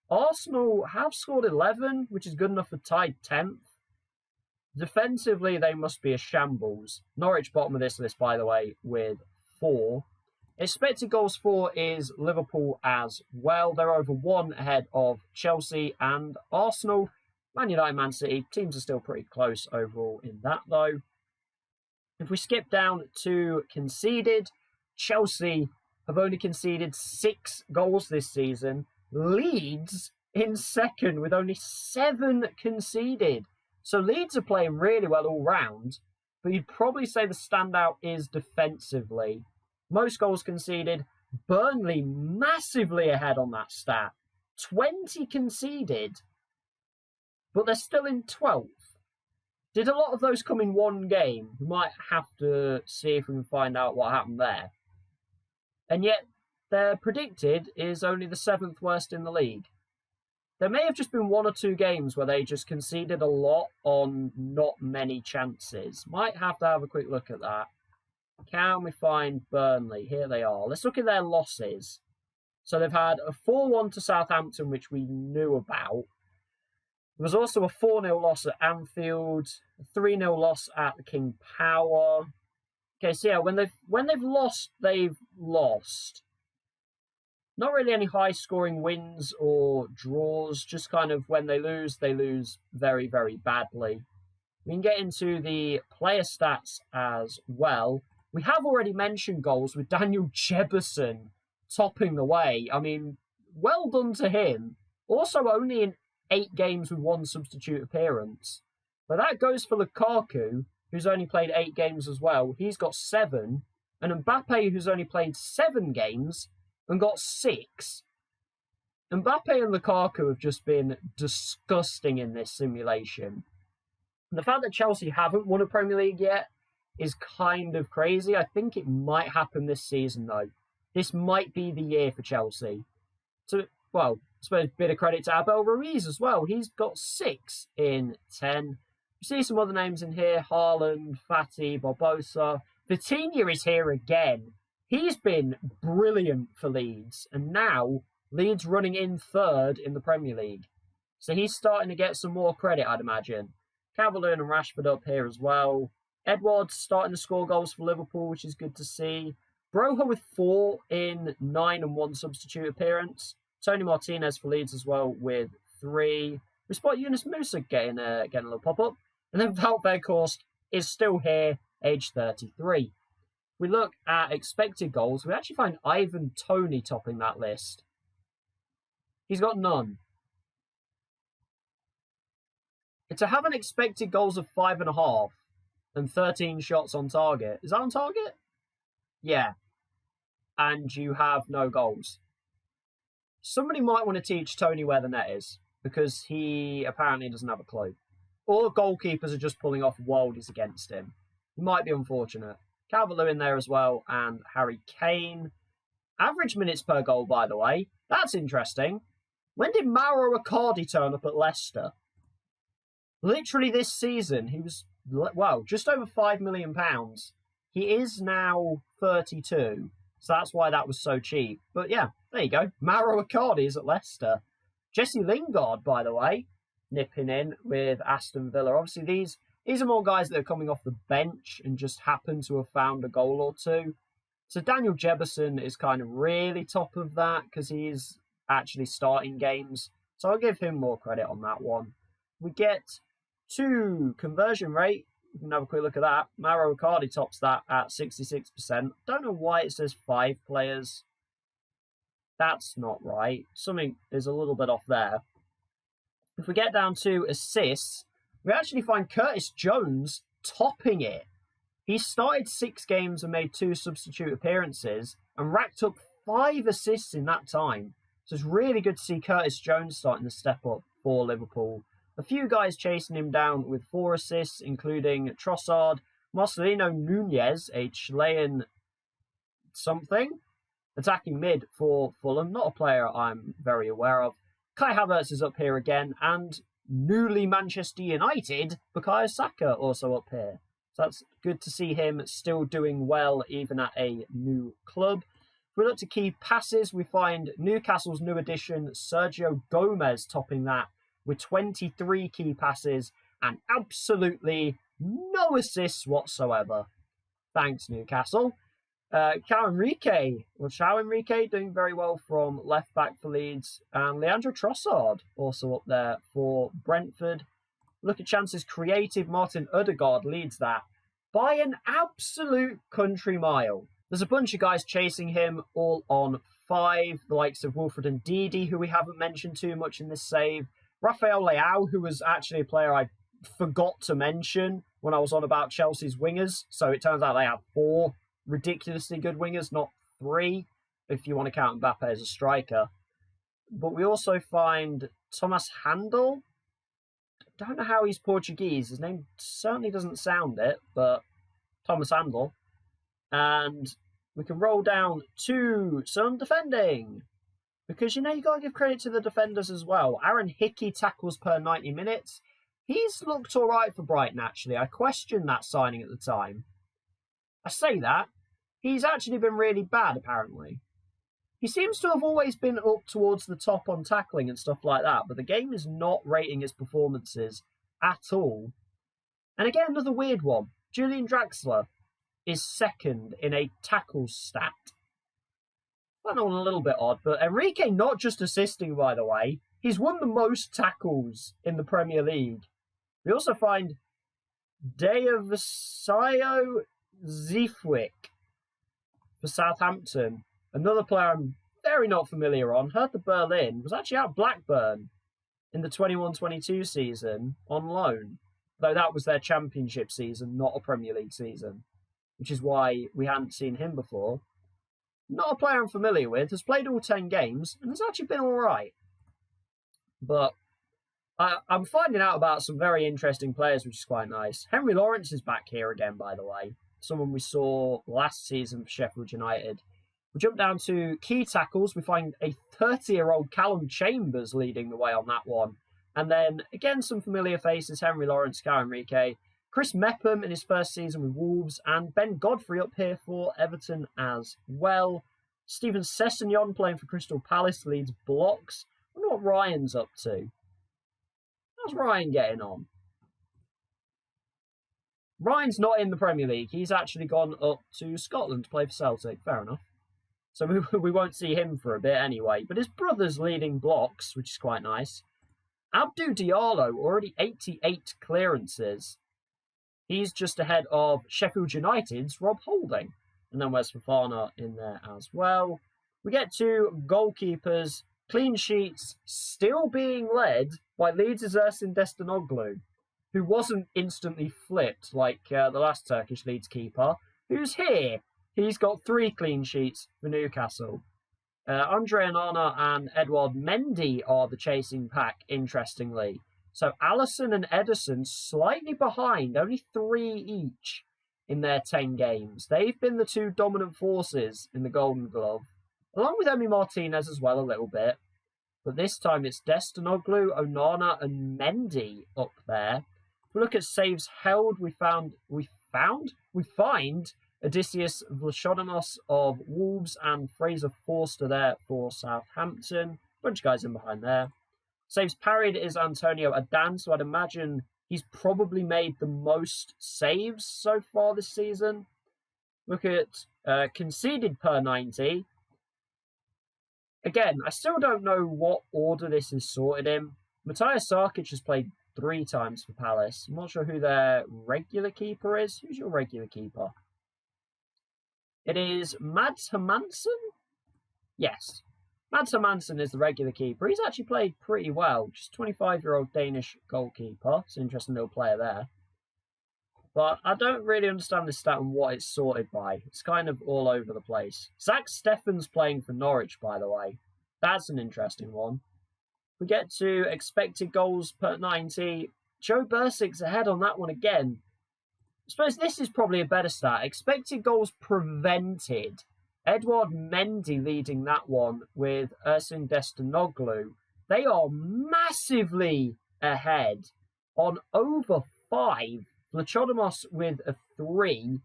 Arsenal have scored 11, which is good enough for tied 10th. Defensively, they must be a shambles. Norwich bottom of this list, by the way, with 4. Expected goals for is Liverpool as well. They're over 1 ahead of Chelsea and Arsenal. Man United, Man City, teams are still pretty close overall in that though. If we skip down to conceded, Chelsea have only conceded 6 goals this season. Leeds in second with only 7 conceded. So Leeds are playing really well all round, but you'd probably say the standout is defensively. Most goals conceded. Burnley massively ahead on that stat. 20 conceded, but they're still in 12th. Did a lot of those come in one game? We might have to see if we can find out what happened there. And yet, their predicted is only the 7th worst in the league. There may have just been 1 or 2 games where they just conceded a lot on not many chances. Might have to have a quick look at that. Can we find Burnley? Here they are. Let's look at their losses. So they've had a 4-1 to Southampton, which we knew about. There was also a 4-0 loss at Anfield, a 3-0 loss at the King Power. Okay, so yeah, when they've lost, they've lost. Not really any high-scoring wins or draws, just kind of when they lose very, very badly. We can get into the player stats as well. We have already mentioned goals with Daniel Jebbison topping the way. I mean, well done to him. Also only in 8 games with 1 substitute appearance. But that goes for Lukaku, who's only played 8 games as well. He's got 7. And Mbappe, who's only played 7 games and got 6. Mbappe and Lukaku have just been disgusting in this simulation. And the fact that Chelsea haven't won a Premier League yet is kind of crazy. I think it might happen this season, though. This might be the year for Chelsea. So, well, I suppose a bit of credit to Abel Ruiz as well. He's got 6 in 10. You see some other names in here. Haaland, Fati, Barbosa. Vitinha is here again. He's been brilliant for Leeds. And now, Leeds running in 3rd in the Premier League. So he's starting to get some more credit, I'd imagine. Calvert-Lewin and Rashford up here as well. Edwards starting to score goals for Liverpool, which is good to see. Broja with 4 in 9 and 1 substitute appearance. Tony Martinez for Leeds as well with 3. We spot Yunus Musa getting a little pop-up. And then Wout Weghorst is still here, age 33. We look at expected goals. We actually find Ivan Toney topping that list. He's got none. To have an expected goals of 5.5 and 13 shots on target. Is that on target? Yeah. And you have no goals. Somebody might want to teach Tony where the net is, because he apparently doesn't have a clue. Or goalkeepers are just pulling off worldies against him. It might be unfortunate. Calvert-Lewin there as well, and Harry Kane. Average minutes per goal, by the way. That's interesting. When did Mauro Icardi turn up at Leicester? Literally this season, he was, well, just over £5 million. He is now 32, so that's why that was so cheap. But yeah, there you go. Mauro Icardi is at Leicester. Jesse Lingard, by the way, nipping in with Aston Villa. Obviously, these are more guys that are coming off the bench and just happen to have found a goal or two. So Daniel Jebbison is kind of really top of that because he's actually starting games. So I'll give him more credit on that one. We get to conversion rate. We can have a quick look at that. Mauro Icardi tops that at 66%. Don't know why it says 5 players. That's not right. Something is a little bit off there. If we get down to assists, we actually find Curtis Jones topping it. He started 6 games and made 2 substitute appearances and racked up 5 assists in that time. So it's really good to see Curtis Jones starting to step up for Liverpool. A few guys chasing him down with 4 assists, including Trossard, Marcelino Nunez, a Chilean something, attacking mid for Fulham, not a player I'm very aware of. Kai Havertz is up here again, and newly Manchester United, Bukayo Saka also up here. So that's good to see him still doing well, even at a new club. If we look to key passes, we find Newcastle's new addition, Sergio Gomez, topping that with 23 key passes and absolutely no assists whatsoever. Thanks, Newcastle. João Henrique doing very well from left back for Leeds. And Leandro Trossard also up there for Brentford. Look at chances created. Martin Ødegaard leads that by an absolute country mile. There's a bunch of guys chasing him, all on 5. The likes of Wilfred Ndidi, who we haven't mentioned too much in this save. Rafael Leao, who was actually a player I forgot to mention when I was on about Chelsea's wingers. So it turns out they have 4 ridiculously good wingers, not 3, if you want to count Mbappe as a striker. But we also find Thomas Handel. I don't know how he's Portuguese. His name certainly doesn't sound it, but Thomas Handel. And we can roll down to some defending. Because, you got to give credit to the defenders as well. Aaron Hickey tackles per 90 minutes. He's looked all right for Brighton, actually. I questioned that signing at the time. I say that. He's actually been really bad, apparently. He seems to have always been up towards the top on tackling and stuff like that, but the game is not rating his performances at all. And again, another weird one. Julian Draxler is second in a tackles stat. That one a little bit odd, but Enrique not just assisting, by the way. He's won the most tackles in the Premier League. We also find Deovasayo Zifwick for Southampton. Another player I'm very not familiar on. Hertha Berlin was actually at Blackburn in the 21-22 season on loan. Though that was their championship season, not a Premier League season. Which is why we hadn't seen him before. Not a player I'm familiar with. Has played all 10 games and has actually been alright. But I'm finding out about some very interesting players, which is quite nice. Henry Lawrence is back here again, by the way. Someone we saw last season for Sheffield United. We jump down to key tackles. We find a 30-year-old Callum Chambers leading the way on that one. And then, again, some familiar faces. Henry Lawrence, Gary Enrique. Chris Mepham in his first season with Wolves. And Ben Godfrey up here for Everton as well. Stephen Sessegnon playing for Crystal Palace leads blocks. I wonder what Ryan's up to. How's Ryan getting on? Ryan's not in the Premier League. He's actually gone up to Scotland to play for Celtic. Fair enough. So we won't see him for a bit anyway. But his brother's leading blocks, which is quite nice. Abdou Diallo, already 88 clearances. He's just ahead of Sheffield United's Rob Holding. And then Wes Fofana in there as well. We get to goalkeepers. Clean sheets still being led by Leeds' Ersin Destinoglu, who wasn't instantly flipped like the last Turkish Leeds keeper, who's here. He's got 3 clean sheets for Newcastle. Andre Onana and Edouard Mendy are the chasing pack, interestingly. So Alisson and Ederson slightly behind, only 3 each in their 10 games. They've been the 2 dominant forces in the Golden Glove, along with Emi Martinez as well a little bit. But this time it's Destinoglu, Onana and Mendy up there. If we look at saves held, we find Odysseus Vlachodimos of Wolves and Fraser Forster there for Southampton. Bunch of guys in behind there. Saves parried is Antonio Adan, so I'd imagine he's probably made the most saves so far this season. Look at conceded per 90. Again, I still don't know what order this is sorted in. Matthias Sarkic has played 3 times for Palace. I'm not sure who their regular keeper is. Who's your regular keeper? It is Mads Hermansen? Yes. Mads Hermansen is the regular keeper. He's actually played pretty well. Just 25-year-old Danish goalkeeper. It's an interesting little player there. But I don't really understand this stat and what it's sorted by. It's kind of all over the place. Zach Steffen's playing for Norwich, by the way. That's an interesting one. We get to expected goals per 90. Joe Bursik's ahead on that one again. I suppose this is probably a better stat. Expected goals prevented. Edouard Mendy leading that one with Ersin Destinoglu. They are massively ahead on over 5. Vlachodimos with a 3.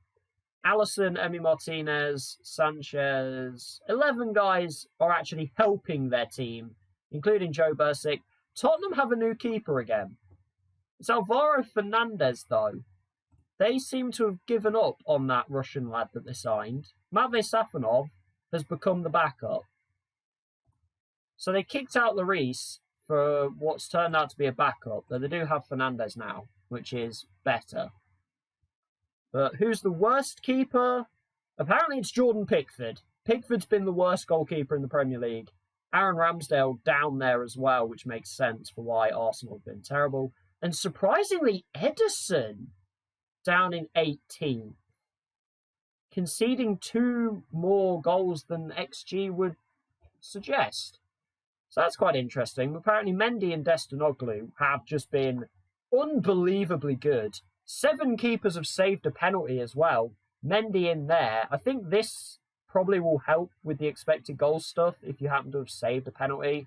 Alisson, Emi Martinez, Sanchez. 11 guys are actually helping their team, including Joe Bursik. Tottenham have a new keeper again. It's Alvaro Fernandez, though. They seem to have given up on that Russian lad that they signed. Matvey Safonov has become the backup. So they kicked out Lloris for what's turned out to be a backup, though they do have Fernandez now, which is better. But who's the worst keeper? Apparently it's Jordan Pickford. Pickford's been the worst goalkeeper in the Premier League. Aaron Ramsdale down there as well, which makes sense for why Arsenal have been terrible. And surprisingly, Ederson down in 18th. Conceding 2 more goals than XG would suggest. So that's quite interesting. Apparently Mendy and Destinoglu have just been unbelievably good. 7 keepers have saved a penalty as well. Mendy in there. I think this probably will help with the expected goal stuff if you happen to have saved a penalty.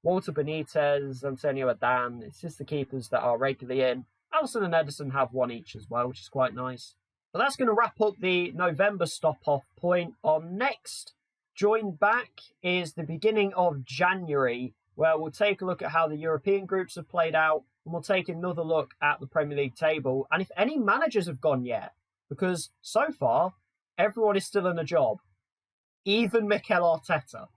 Walter Benitez, Antonio Adan. It's just the keepers that are regularly in. Alisson and Ederson have 1 each as well, which is quite nice. But that's going to wrap up the November stop-off point. Our next Joined back is the beginning of January, where we'll take a look at how the European groups have played out, and we'll take another look at the Premier League table, and if any managers have gone yet, because so far, everyone is still in a job, even Mikel Arteta.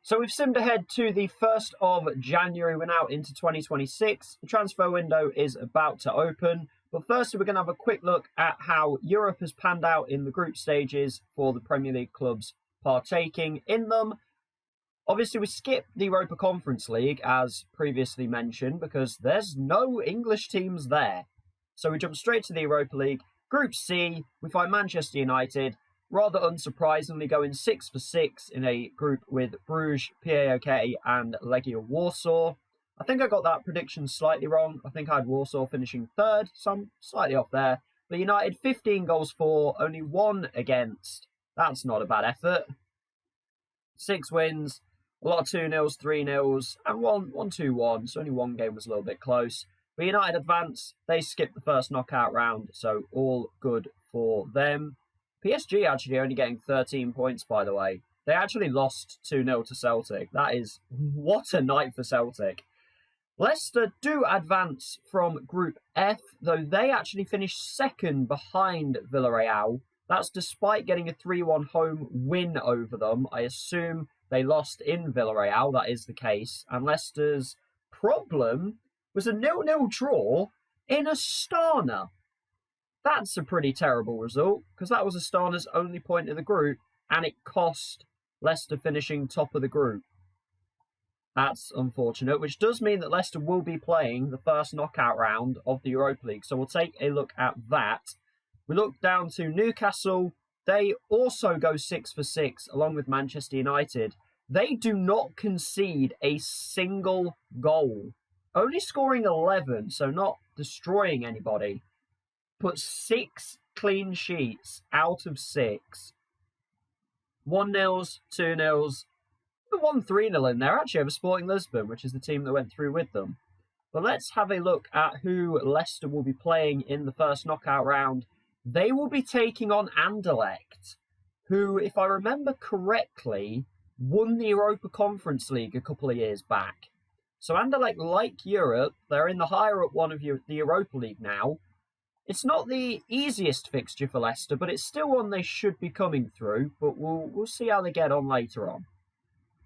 So we've simmed ahead to the 1st of January. We're now into 2026. The transfer window is about to open. But firstly, we're going to have a quick look at how Europe has panned out in the group stages for the Premier League clubs partaking in them. Obviously, we skip the Europa Conference League, as previously mentioned, because there's no English teams there. So we jump straight to the Europa League. Group C, we find Manchester United, rather unsurprisingly, going 6 for 6 in a group with Bruges, PAOK, and Legia Warsaw. I think I got that prediction slightly wrong. I think I had Warsaw finishing 3rd, so I'm slightly off there. But United, 15 goals for, only 1 against. That's not a bad effort. 6 wins, a lot of 2-0s, 3-0s, and 1-2-1. So only one game was a little bit close. But United advance, they skipped the first knockout round, so all good for them. PSG actually only getting 13 points, by the way. They actually lost 2-0 to Celtic. That is, what a night for Celtic. Leicester do advance from Group F, though they actually finished 2nd behind Villarreal. That's despite getting a 3-1 home win over them. I assume they lost in Villarreal, that is the case. And Leicester's problem was a 0-0 draw in Astana. That's a pretty terrible result, because that was Astana's only point in the group, and it cost Leicester finishing top of the group. That's unfortunate, which does mean that Leicester will be playing the first knockout round of the Europa League. So we'll take a look at that. We look down to Newcastle. They also go 6 for 6, along with Manchester United. They do not concede a single goal, only scoring 11, so not destroying anybody. Put 6 clean sheets out of 6. 1-0s, 2-0s. The 1-3-0 in there actually over Sporting Lisbon, which is the team that went through with them. But let's have a look at who Leicester will be playing in the first knockout round. They will be taking on Anderlecht, who, if I remember correctly, won the Europa Conference League a couple of years back. So Anderlecht, like Europe, they're in the higher up one of the Europa League now. It's not the easiest fixture for Leicester, but it's still one they should be coming through. But we'll see how they get on later on.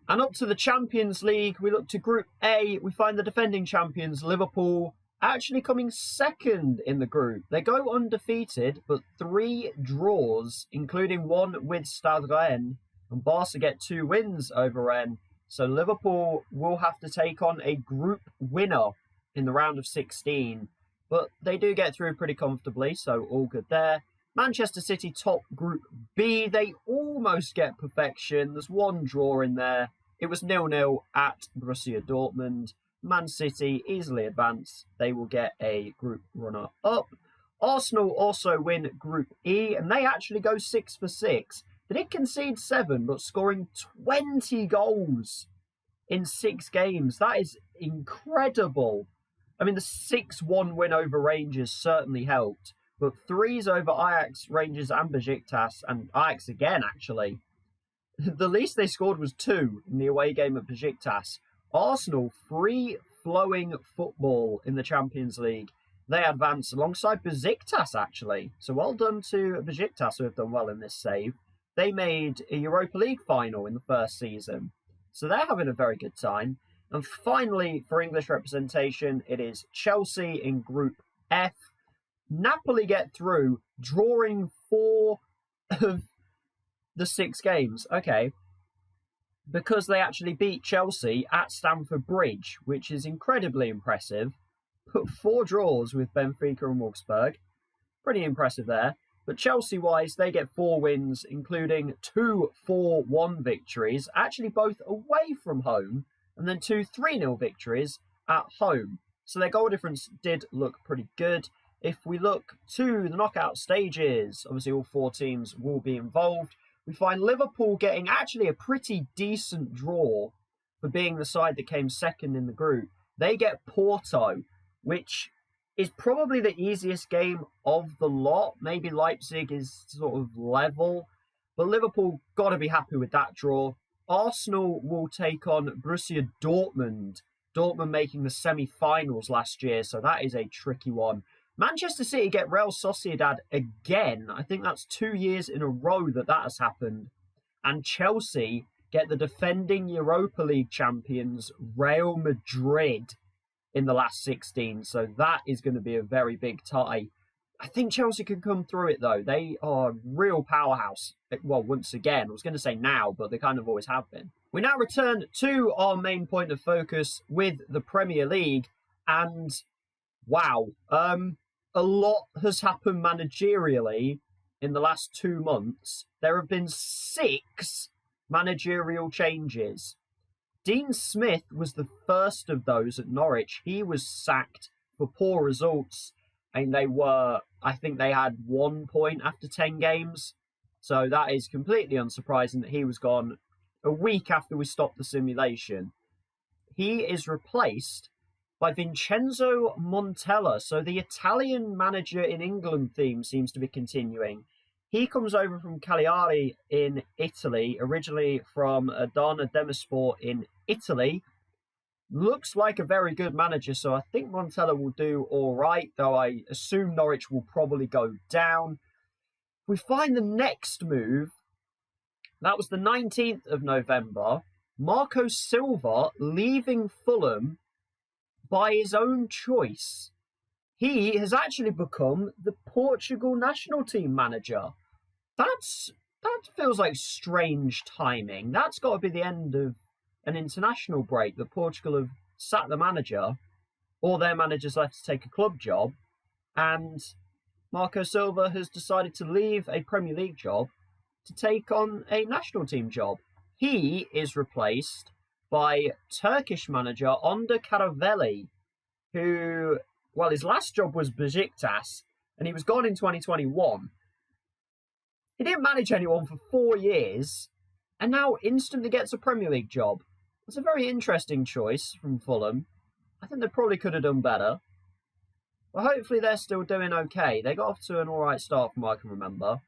And up to the Champions League, we look to Group A. We find the defending champions, Liverpool, actually coming 2nd in the group. They go undefeated, but 3 draws, including 1 with Stade Rennes. And Barca get 2 wins over Rennes. So Liverpool will have to take on a group winner in the round of 16. But they do get through pretty comfortably, so all good there. Manchester City top Group B. They almost get perfection. There's 1 draw in there. It was 0-0 at Borussia Dortmund. Man City easily advance. They will get a group runner-up. Arsenal also win Group E, and they actually go 6 for 6. They did concede 7, but scoring 20 goals in 6 games. That is incredible. I mean, the 6-1 win over Rangers certainly helped, but 3s over Ajax, Rangers and Besiktas, and Ajax again, actually. The least they scored was 2 in the away game at Besiktas. Arsenal, free-flowing football in the Champions League. They advance alongside Besiktas, actually. So well done to Besiktas, who have done well in this save. They made a Europa League final in the first season. So they're having a very good time. And finally, for English representation, it is Chelsea in Group F. Napoli get through, drawing 4 of the 6 games. Okay. Because they actually beat Chelsea at Stamford Bridge, which is incredibly impressive. Put 4 draws with Benfica and Wolfsburg. Pretty impressive there. But Chelsea-wise, they get 4 wins, including 2 4-1 victories, actually both away from home, and then 2 3-0 victories at home. So their goal difference did look pretty good. If we look to the knockout stages, obviously all 4 teams will be involved. We find Liverpool getting actually a pretty decent draw for being the side that came 2nd in the group. They get Porto, which is probably the easiest game of the lot. Maybe Leipzig is sort of level. But Liverpool got to be happy with that draw. Arsenal will take on Borussia Dortmund. Dortmund making the semi-finals last year, so that is a tricky one. Manchester City get Real Sociedad again. I think that's 2 years in a row that has happened. And Chelsea get the defending Europa League champions Real Madrid in the last 16. So that is going to be a very big tie. I think Chelsea can come through it, though. They are a real powerhouse. Well, once again, I was going to say now, but they kind of always have been. We now return to our main point of focus with the Premier League. And wow, a lot has happened managerially in the last 2 months. There have been 6 managerial changes. Dean Smith was the first of those at Norwich. He was sacked for poor results. And I think they had 1 point after 10 games. So that is completely unsurprising that he was gone a week after we stopped the simulation. He is replaced by Vincenzo Montella. So the Italian manager in England theme seems to be continuing. He comes over from Cagliari in Italy, originally from Adana Demirspor in Italy. Looks like a very good manager, so I think Montella will do all right, though I assume Norwich will probably go down. We find the next move. That was the 19th of November. Marco Silva leaving Fulham by his own choice. He has actually become the Portugal national team manager. That feels like strange timing. That's got to be the end of an international break that Portugal have sacked the manager, or their manager's left to take a club job, and Marco Silva has decided to leave a Premier League job to take on a national team job. He is replaced by Turkish manager Onda Karavelli, who, well, his last job was Besiktas, and he was gone in 2021. He didn't manage anyone for 4 years, and now instantly gets a Premier League job. It's a very interesting choice from Fulham. I think they probably could have done better. But hopefully they're still doing okay. They got off to an alright start from what I can remember.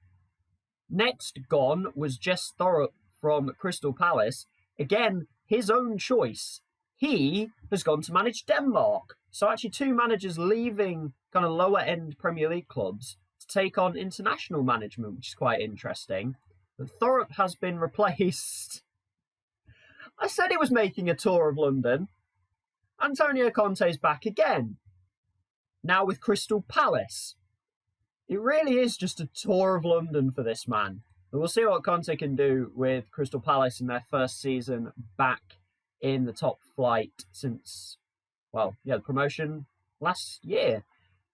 Next gone was Jess Thorup from Crystal Palace. Again, his own choice. He has gone to manage Denmark. So actually 2 managers leaving kind of lower end Premier League clubs to take on international management, which is quite interesting. But Thorup has been replaced. I said he was making a tour of London. Antonio Conte's back again. Now with Crystal Palace. It really is just a tour of London for this man. But we'll see what Conte can do with Crystal Palace in their first season back in the top flight since, the promotion last year.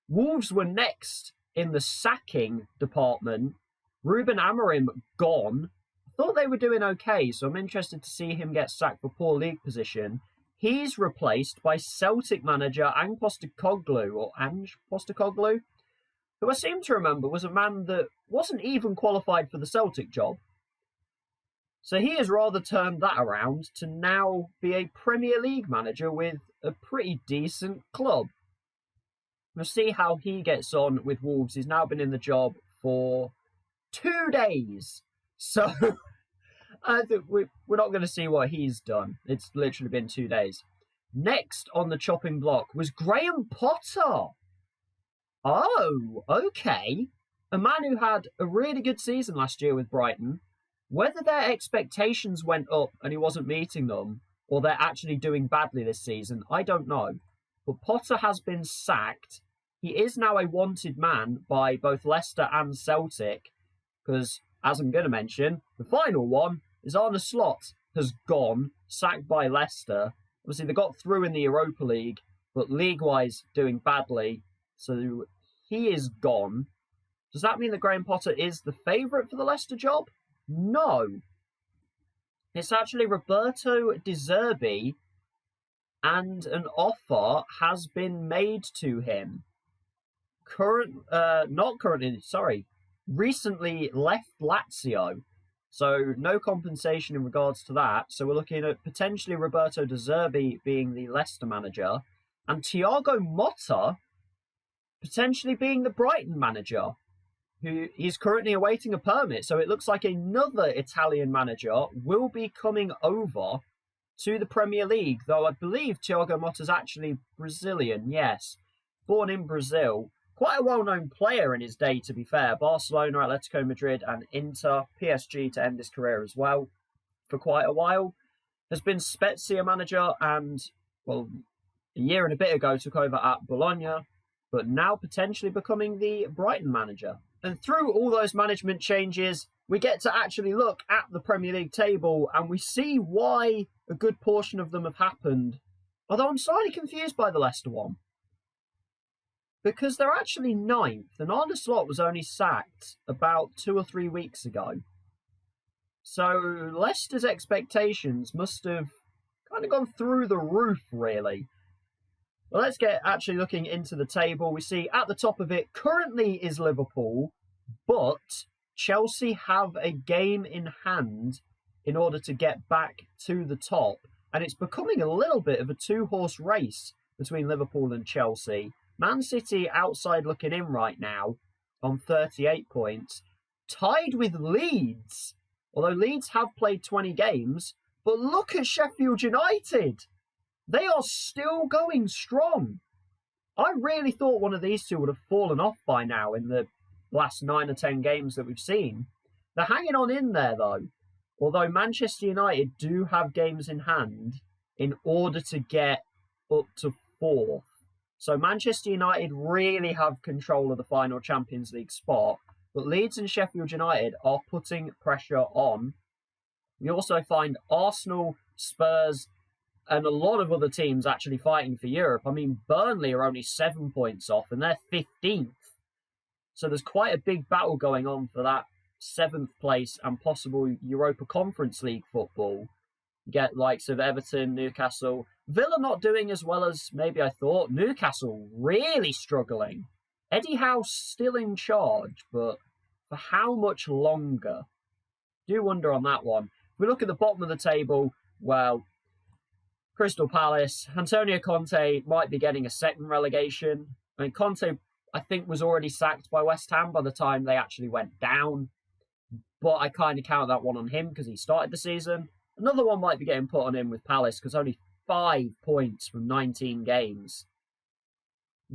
Wolves were next in the sacking department. Ruben Amorim gone. Thought they were doing okay, so I'm interested to see him get sacked for poor league position. He's replaced by Celtic manager Ange Postecoglou, who I seem to remember was a man that wasn't even qualified for the Celtic job. So he has rather turned that around to now be a Premier League manager with a pretty decent club. We'll see how he gets on with Wolves. He's now been in the job for 2 days. So I think we're not going to see what he's done. It's literally been 2 days. Next on the chopping block was Graham Potter. Oh, okay. A man who had a really good season last year with Brighton. Whether their expectations went up and he wasn't meeting them, or they're actually doing badly this season, I don't know. But Potter has been sacked. He is now a wanted man by both Leicester and Celtic, because, as I'm going to mention, the final one is Arne Slot has gone, sacked by Leicester. Obviously, they got through in the Europa League, but league-wise doing badly, so he is gone. Does that mean that Graham Potter is the favourite for the Leicester job? No. It's actually Roberto De Zerbi, and an offer has been made to him. Recently left Lazio, so no compensation in regards to that. So we're looking at potentially Roberto De Zerbi being the Leicester manager, and Thiago Motta potentially being the Brighton manager. who he's currently awaiting a permit. So it looks like another Italian manager will be coming over to the Premier League, though I believe Thiago Motta's actually Brazilian, yes. Born in Brazil. Quite a well-known player in his day, to be fair. Barcelona, Atletico Madrid and Inter. PSG to end his career as well for quite a while. Has been Spezia manager and, well, a year and a bit ago took over at Bologna, but now potentially becoming the Brighton manager. And through all those management changes, we get to actually look at the Premier League table and we see why a good portion of them have happened. Although I'm slightly confused by the Leicester one. Because they're actually ninth, and Arne Slot was only sacked about 2 or 3 weeks ago. So Leicester's expectations must have kind of gone through the roof, really. Well, let's get actually looking into the table. We see at the top of it currently is Liverpool, but Chelsea have a game in hand in order to get back to the top. And it's becoming a little bit of a two-horse race between Liverpool and Chelsea. Man City outside looking in right now on 38 points, tied with Leeds. Although Leeds have played 20 games, but look at Sheffield United. They are still going strong. I really thought one of these two would have fallen off by now in the last 9 or 10 games that we've seen. They're hanging on in there though. Although Manchester United do have games in hand in order to get up to 4th. So Manchester United really have control of the final Champions League spot, but Leeds and Sheffield United are putting pressure on. We also find Arsenal, Spurs, and a lot of other teams actually fighting for Europe. I mean, Burnley are only 7 points off, and they're 15th. So there's quite a big battle going on for that 7th place and possible Europa Conference League football. You get likes of Everton, Newcastle. Villa not doing as well as maybe I thought. Newcastle really struggling. Eddie Howe still in charge, but for how much longer? Do wonder on that one. If we look at the bottom of the table, well, Crystal Palace, Antonio Conte might be getting a second relegation. I mean, Conte, I think, was already sacked by West Ham by the time they actually went down. But I kind of count that one on him because he started the season. Another one might be getting put on him with Palace because only 5 points from 19 games.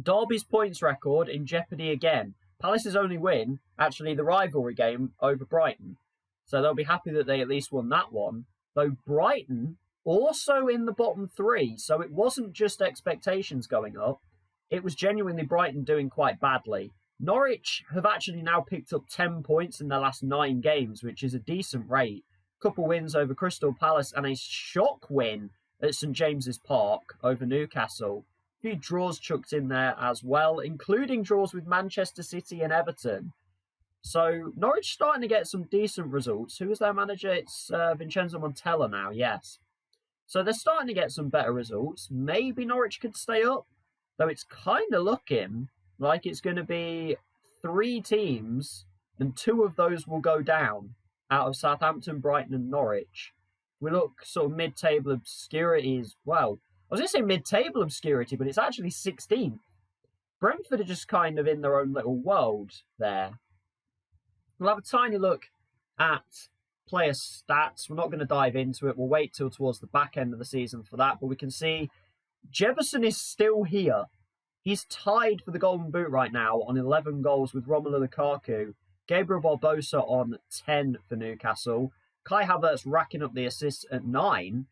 Derby's points record in jeopardy again. Palace's only win, actually the rivalry game over Brighton. So they'll be happy that they at least won that one. Though Brighton also in the bottom 3. So it wasn't just expectations going up. It was genuinely Brighton doing quite badly. Norwich have actually now picked up 10 points in their last 9 games, which is a decent rate. Couple wins over Crystal Palace and a shock win at St James's Park over Newcastle. A few draws chucked in there as well, including draws with Manchester City and Everton. So Norwich starting to get some decent results. Who is their manager? It's Vincenzo Montella now, yes. So they're starting to get some better results. Maybe Norwich could stay up, though it's kind of looking like it's going to be 3 teams and 2 of those will go down out of Southampton, Brighton and Norwich. We look sort of mid-table obscurity as well. I was going to say mid-table obscurity, but it's actually 16th. Brentford are just kind of in their own little world there. We'll have a tiny look at player stats. We're not going to dive into it. We'll wait till towards the back end of the season for that. But we can see Jefferson is still here. He's tied for the Golden Boot right now on 11 goals with Romelu Lukaku. Gabriel Barbosa on 10 for Newcastle. Kai Havertz racking up the assists at 9.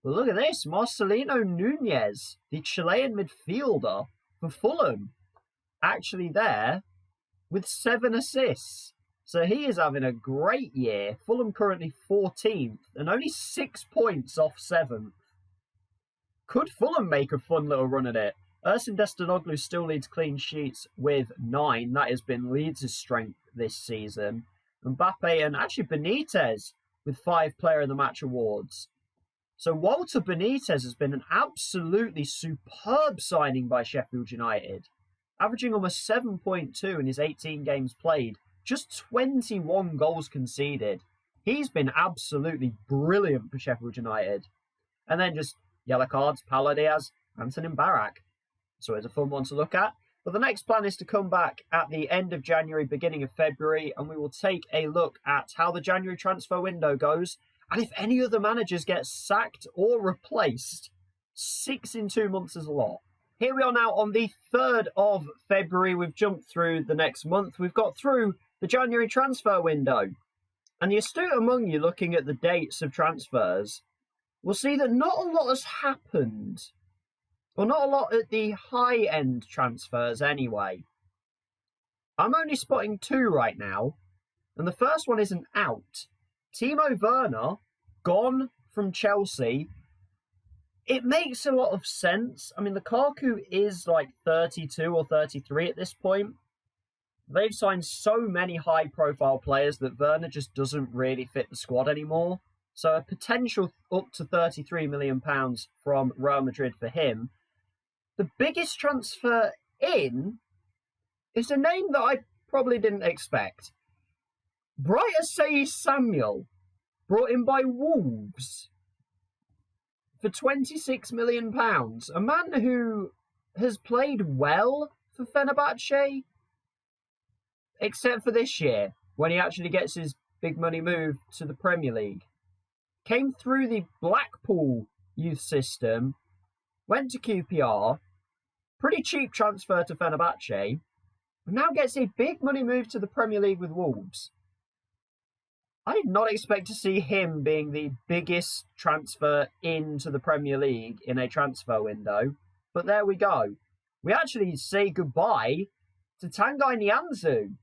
But look at this, Marcelino Nunez, the Chilean midfielder for Fulham, actually there with 7 assists. So he is having a great year. Fulham currently 14th and only 6 points off 7th. Could Fulham make a fun little run at it? Ersin Destinoglu still leads clean sheets with 9. That has been Leeds' strength this season. Mbappe and actually Benitez with 5 Player of the Match awards. So Walter Benitez has been an absolutely superb signing by Sheffield United. Averaging almost 7.2 in his 18 games played. Just 21 goals conceded. He's been absolutely brilliant for Sheffield United. And then just yellow cards, Paulo Diaz, Antonin Barak. So it's a fun one to look at. But the next plan is to come back at the end of January, beginning of February, and we will take a look at how the January transfer window goes and if any other managers get sacked or replaced. 6 in 2 months is a lot. Here we are now on the 3rd of February. We've jumped through the next month. We've got through the January transfer window. And the astute among you looking at the dates of transfers will see that not a lot has happened. Well, not a lot at the high-end transfers anyway. I'm only spotting 2 right now, and the first one isn't out. Timo Werner, gone from Chelsea. It makes a lot of sense. I mean, Lukaku is like 32 or 33 at this point. They've signed so many high-profile players that Werner just doesn't really fit the squad anymore. So a potential up to £33 million from Real Madrid for him. The biggest transfer in is a name that I probably didn't expect. Bright Osayi-Samuel, brought in by Wolves for £26 million. A man who has played well for Fenerbahce, except for this year, when he actually gets his big money move to the Premier League. Came through the Blackpool youth system, went to QPR, pretty cheap transfer to Fenerbahce, and now gets a big money move to the Premier League with Wolves. I did not expect to see him being the biggest transfer into the Premier League in a transfer window, but there we go. We actually say goodbye to Tanguy Nianzou.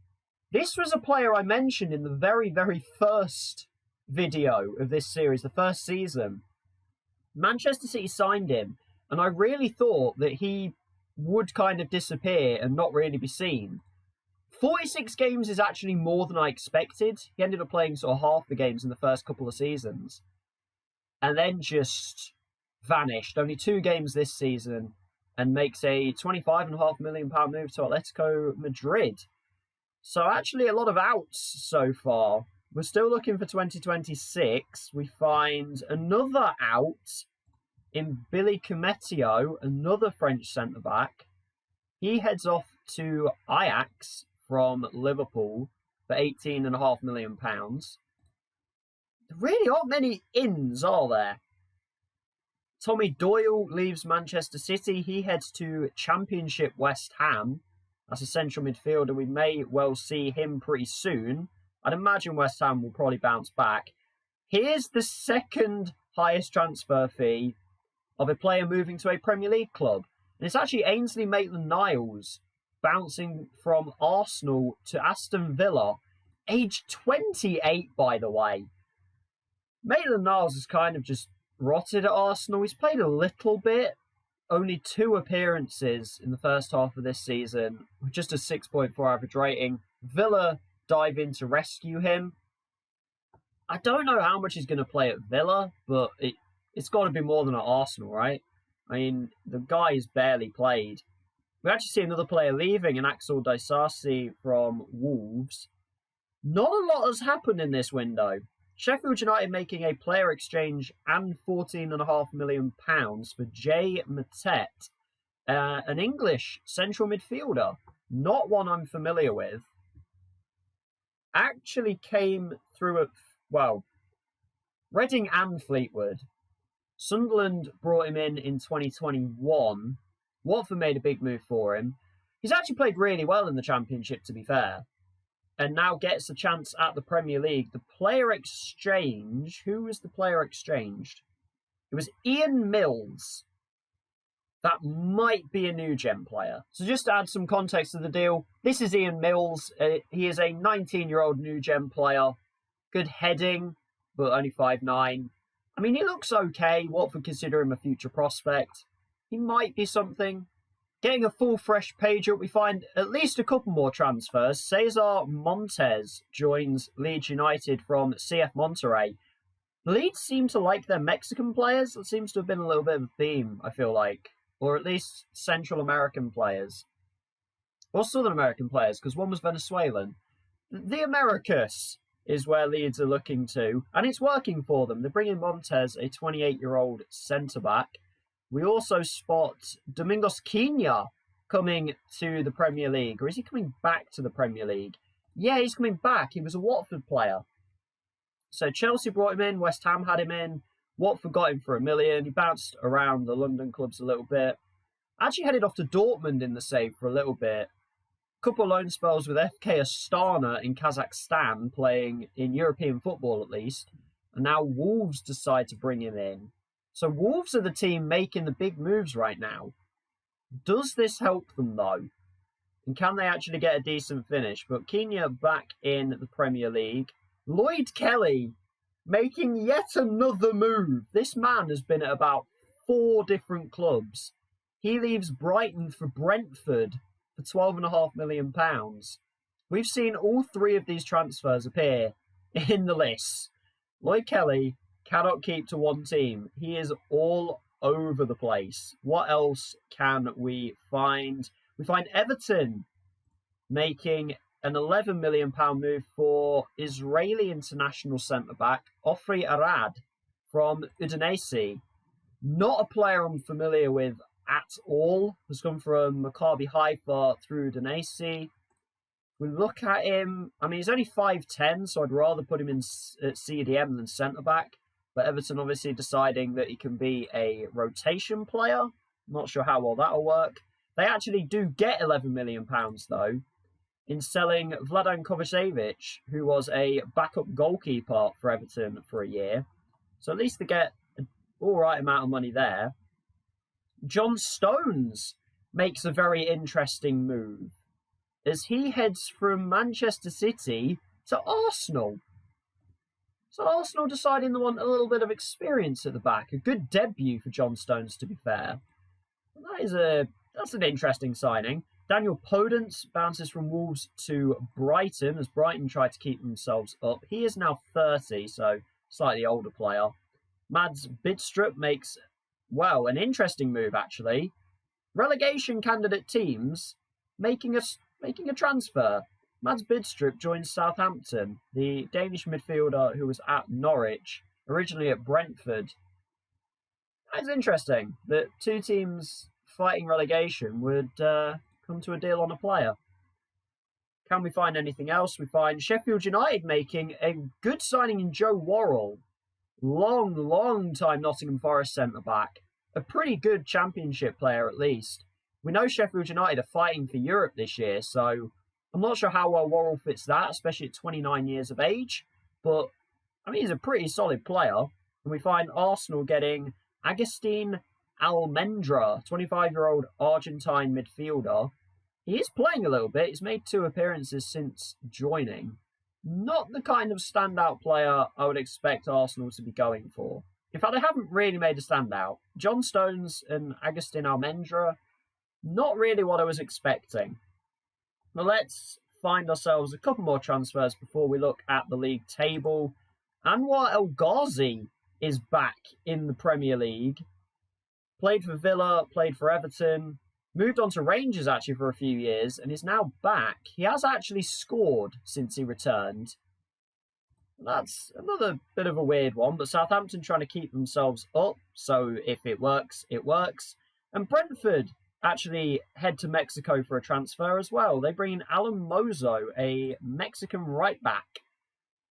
This was a player I mentioned in the very, very first video of this series, the first season. Manchester City signed him, and I really thought that he would kind of disappear and not really be seen. 46 games is actually more than I expected. He ended up playing sort of half the games in the first couple of seasons, and then just vanished. Only 2 games this season, and makes a £25.5 million move to Atletico Madrid. So actually a lot of outs so far. We're still looking for 2026. We find another out in Billy Cometio, another French centre-back. He heads off to Ajax from Liverpool for £18.5 million. There really aren't many ins, are there? Tommy Doyle leaves Manchester City. He heads to Championship West Ham. That's a central midfielder. We may well see him pretty soon. I'd imagine West Ham will probably bounce back. Here's the second highest transfer fee of a player moving to a Premier League club. And it's actually Ainsley Maitland-Niles bouncing from Arsenal to Aston Villa. Age 28, by the way. Maitland-Niles has kind of just rotted at Arsenal. He's played a little bit. Only 2 appearances in the first half of this season, with just a 6.4 average rating. Villa dive in to rescue him. I don't know how much he's going to play at Villa, but it's got to be more than at Arsenal, right? I mean, the guy has barely played. We actually see another player leaving, an Axel Disasi from Wolves. Not a lot has happened in this window. Sheffield United making a player exchange and £14.5 million for Jay Matete, an English central midfielder. Not one I'm familiar with. Actually came through at, Reading and Fleetwood. Sunderland brought him in 2021. Watford made a big move for him. He's actually played really well in the Championship, to be fair. And now gets a chance at the Premier League. The player exchange... Who was the player exchanged? It was Ian Mills. That might be a new gen player. So just to add some context to the deal, this is Ian Mills. He is a 19-year-old new gen player. Good heading, but only 5'9". I mean, he looks okay. Watford consider him a future prospect. He might be something. Getting a full fresh page up, we find at least a couple more transfers. Cesar Montes joins Leeds United from CF Monterrey. Leeds seem to like their Mexican players. That seems to have been a little bit of a theme, I feel like. Or at least Central American players. Or Southern American players, because one was Venezuelan. The Americas is where Leeds are looking to, and it's working for them. They're bringing Montes, a 28-year-old centre-back. We also spot Domingos Quina coming to the Premier League, or is he coming back to the Premier League? Yeah, he's coming back. He was a Watford player. So Chelsea brought him in, West Ham had him in, Watford got him for $1 million. He bounced around the London clubs a little bit. Actually headed off to Dortmund in the save for a little bit. Couple loan spells with FK Astana in Kazakhstan, playing in European football at least. And now Wolves decide to bring him in. So Wolves are the team making the big moves right now. Does this help them though? And can they actually get a decent finish? But Kenya back in the Premier League. Lloyd Kelly making yet another move. This man has been at about 4 different clubs. He leaves Brighton for Brentford for £12.5 million. We've seen all 3 of these transfers appear in the list. Lloyd Kelly cannot keep to one team. He is all over the place. What else can we find? We find Everton making an £11 million move for Israeli international centre-back Ofri Arad from Udinese. Not a player I'm familiar with at all. Has come from Maccabi Haifa through Udinese. We look at him, I mean, he's only 5'10", so I'd rather put him in at CDM than centre-back. But Everton obviously deciding that he can be a rotation player. Not sure how well that'll work. They actually do get £11 million, though, in selling Vladan Kovacevic, who was a backup goalkeeper for Everton for a year. So at least they get an all right amount of money there. John Stones makes a very interesting move as he heads from Manchester City to Arsenal. So Arsenal deciding they want a little bit of experience at the back. A good debut for John Stones, to be fair. That's an interesting signing. Daniel Podence bounces from Wolves to Brighton as Brighton try to keep themselves up. He is now 30, so slightly older player. Mads Bidstrup makes, well, an interesting move, actually. Relegation candidate teams making a transfer. Mads Bidstrup joins Southampton, the Danish midfielder who was at Norwich, originally at Brentford. That's interesting that 2 teams fighting relegation would come to a deal on a player. Can we find anything else? We find Sheffield United making a good signing in Joe Worrell. Long time Nottingham Forest centre-back. A pretty good championship player at least. We know Sheffield United are fighting for Europe this year, so I'm not sure how well Worrell fits that, especially at 29 years of age. But, I mean, he's a pretty solid player. And we find Arsenal getting Agustin Almendra, 25-year-old Argentine midfielder. He is playing a little bit. He's made 2 appearances since joining. Not the kind of standout player I would expect Arsenal to be going for. In fact, they haven't really made a standout. John Stones and Agustin Almendra, not really what I was expecting. Now let's find ourselves a couple more transfers before we look at the league table. Anwar El Ghazi is back in the Premier League. Played for Villa, played for Everton, moved on to Rangers actually for a few years, and is now back. He has actually scored since he returned. That's another bit of a weird one, but Southampton trying to keep themselves up, so if it works, it works. And Brentford actually head to Mexico for a transfer as well. They bring in Alan Mozo, a Mexican right back.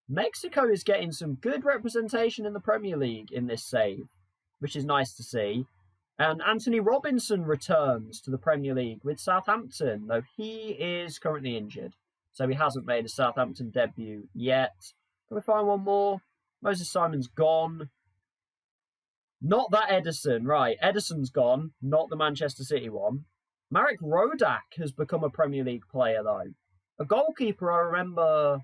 Mexico is getting some good representation in the Premier League in this save, which is nice to see. And Anthony Robinson returns to the Premier League with Southampton, though he is currently injured. So he hasn't made a Southampton debut yet. Can we find one more? Moses Simon's gone. Not that Edison, right. Edison's gone, not the Manchester City one. Marek Rodak has become a Premier League player, though. A goalkeeper, I remember...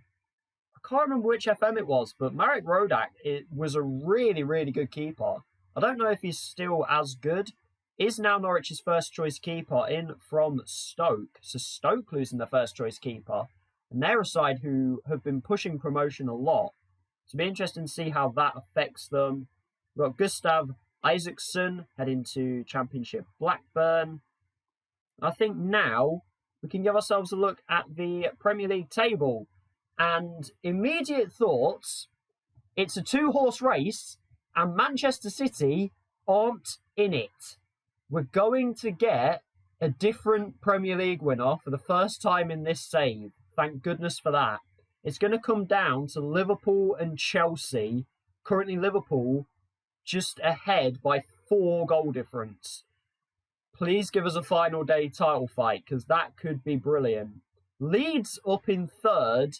I can't remember which FM it was, but Marek Rodak was a really, really good keeper. I don't know if he's still as good. Is now Norwich's first choice keeper in from Stoke. So Stoke losing their first choice keeper. And they're a side who have been pushing promotion a lot. So it'll be interesting to see how that affects them. We've got Gustav Isaacson heading to Championship Blackburn. I think now we can give ourselves a look at the Premier League table. And immediate thoughts, it's a 2-horse race and Manchester City aren't in it. We're going to get a different Premier League winner for the first time in this save. Thank goodness for that. It's going to come down to Liverpool and Chelsea. Currently, Liverpool just ahead by 4 goal difference. Please give us a final day title fight, because that could be brilliant. Leeds up in third,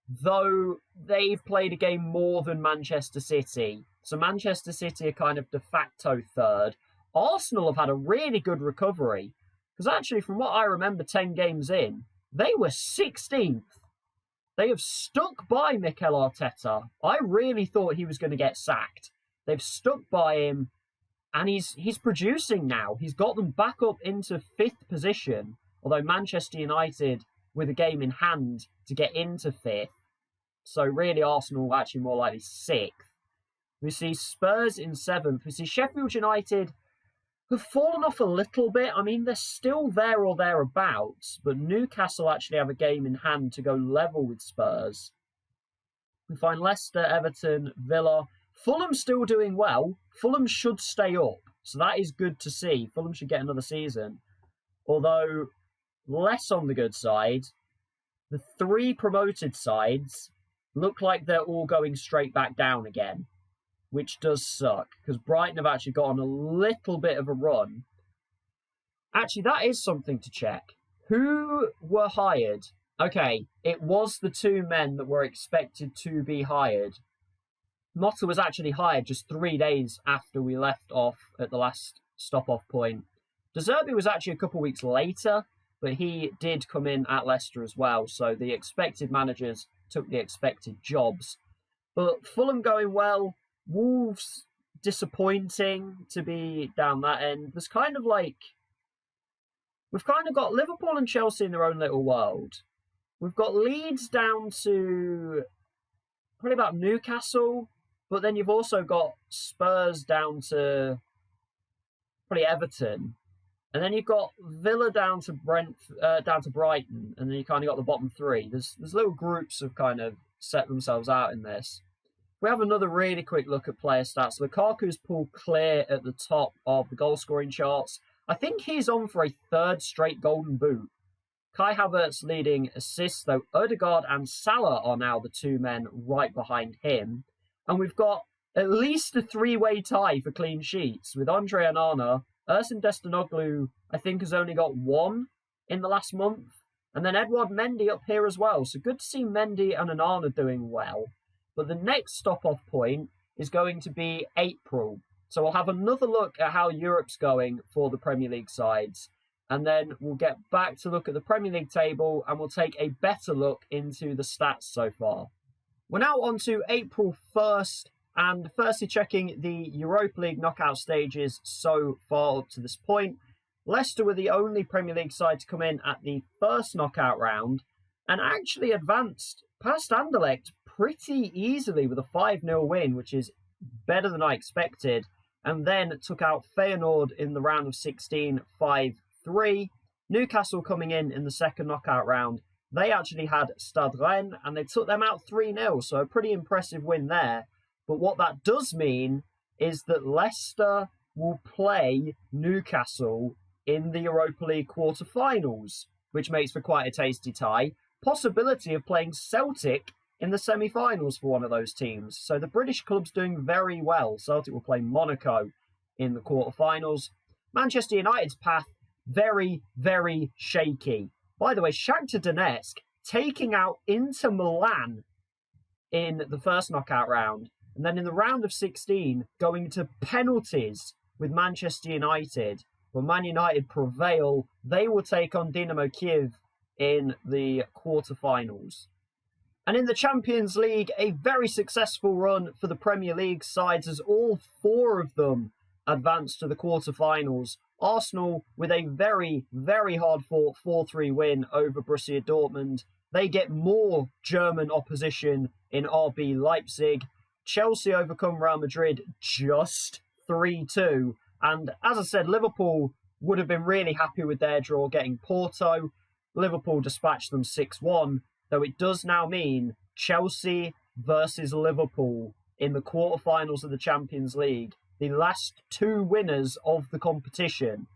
though they've played a game more than Manchester City. So Manchester City are kind of de facto third. Arsenal have had a really good recovery, because actually, from what I remember 10 games in, they were 16th. They have stuck by Mikel Arteta. I really thought he was going to get sacked. They've stuck by him, and he's producing now. He's got them back up into 5th position, although Manchester United with a game in hand to get into 5th. So really Arsenal actually more likely 6th. We see Spurs in 7th. We see Sheffield United have fallen off a little bit. I mean, they're still there or thereabouts, but Newcastle actually have a game in hand to go level with Spurs. We find Leicester, Everton, Villa. Fulham still doing well. Fulham should stay up, so that is good to see. Fulham should get another season. Although, less on the good side, the 3 promoted sides look like they're all going straight back down again, which does suck, because Brighton have actually got on a little bit of a run. Actually, that is something to check. Who were hired? Okay, it was the 2 men that were expected to be hired. Motta was actually hired just 3 days after we left off at the last stop-off point. De Zerbi was actually a couple of weeks later, but he did come in at Leicester as well, so the expected managers took the expected jobs. But Fulham going well, Wolves disappointing to be down that end. There's kind of like, we've kind of got Liverpool and Chelsea in their own little world. We've got Leeds down to probably about Newcastle, but then you've also got Spurs down to probably Everton. And then you've got Villa down to Brighton, and then you kind of got the bottom 3. There's little groups have kind of set themselves out in this. We have another really quick look at player stats. Lukaku's pulled clear at the top of the goal-scoring charts. I think he's on for a 3rd straight Golden Boot. Kai Havertz leading assists, though Odegaard and Salah are now the 2 men right behind him. And we've got at least a 3-way tie for clean sheets, with Andre Onana. Ersin Destinoglu, I think, has only got 1 in the last month. And then Edouard Mendy up here as well. So good to see Mendy and Onana doing well. But the next stop-off point is going to be April. So we'll have another look at how Europe's going for the Premier League sides. And then we'll get back to look at the Premier League table, and we'll take a better look into the stats so far. We're now on to April 1st. And firstly, checking the Europa League knockout stages so far up to this point. Leicester were the only Premier League side to come in at the first knockout round and actually advanced past Anderlecht pretty easily with a 5-0 win, which is better than I expected, and then took out Feyenoord in the round of 16 5-3. Newcastle coming in the second knockout round. They actually had Stade Rennes, and they took them out 3-0, so a pretty impressive win there. But what that does mean is that Leicester will play Newcastle in the Europa League quarter-finals, which makes for quite a tasty tie. Possibility of playing Celtic in the semi-finals for one of those teams. So the British club's doing very well. Celtic will play Monaco in the quarter-finals. Manchester United's path, very, very shaky. By the way, Shakhtar Donetsk taking out Inter Milan in the first knockout round. And then in the round of 16, going to penalties with Manchester United. When Man United prevail, they will take on Dynamo Kiev in the quarterfinals. And in the Champions League, a very successful run for the Premier League sides as all 4 of them advanced to the quarterfinals. Arsenal with a very, very hard-fought 4-3 win over Borussia Dortmund. They get more German opposition in RB Leipzig. Chelsea overcome Real Madrid just 3-2. And as I said, Liverpool would have been really happy with their draw getting Porto. Liverpool dispatched them 6-1, though it does now mean Chelsea versus Liverpool in the quarterfinals of the Champions League. The last 2 winners of the competition.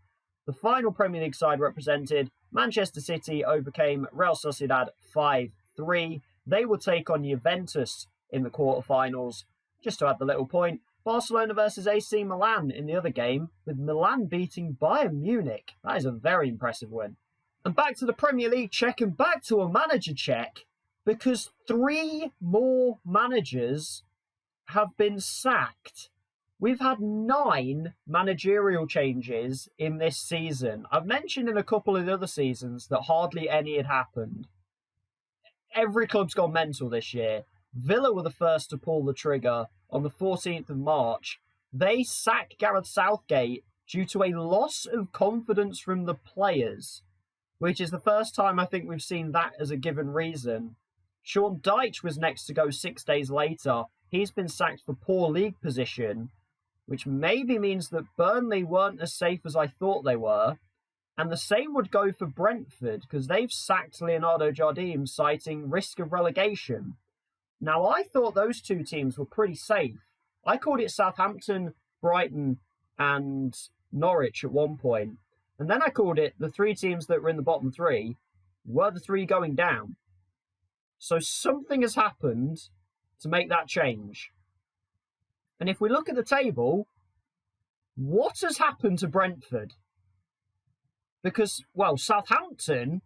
The final Premier League side represented, Manchester City overcame Real Sociedad 5-3. They will take on Juventus in the quarterfinals. Just to add the little point, Barcelona versus AC Milan in the other game, with Milan beating Bayern Munich. That is a very impressive win. And back to the Premier League check and back to a manager check, because 3 more managers have been sacked. We've had 9 managerial changes in this season. I've mentioned in a couple of the other seasons that hardly any had happened. Every club's gone mental this year. Villa were the first to pull the trigger on the 14th of March. They sacked Gareth Southgate due to a loss of confidence from the players, which is the first time I think we've seen that as a given reason. Sean Dyche was next to go 6 days later. He's been sacked for poor league position, which maybe means that Burnley weren't as safe as I thought they were. And the same would go for Brentford, because they've sacked Leonardo Jardim, citing risk of relegation. Now, I thought those 2 teams were pretty safe. I called it Southampton, Brighton, and Norwich at one point. And then I called it the 3 teams that were in the bottom 3 were the 3 going down. So something has happened to make that change. And if we look at the table, what has happened to Brentford? Because, well, Southampton,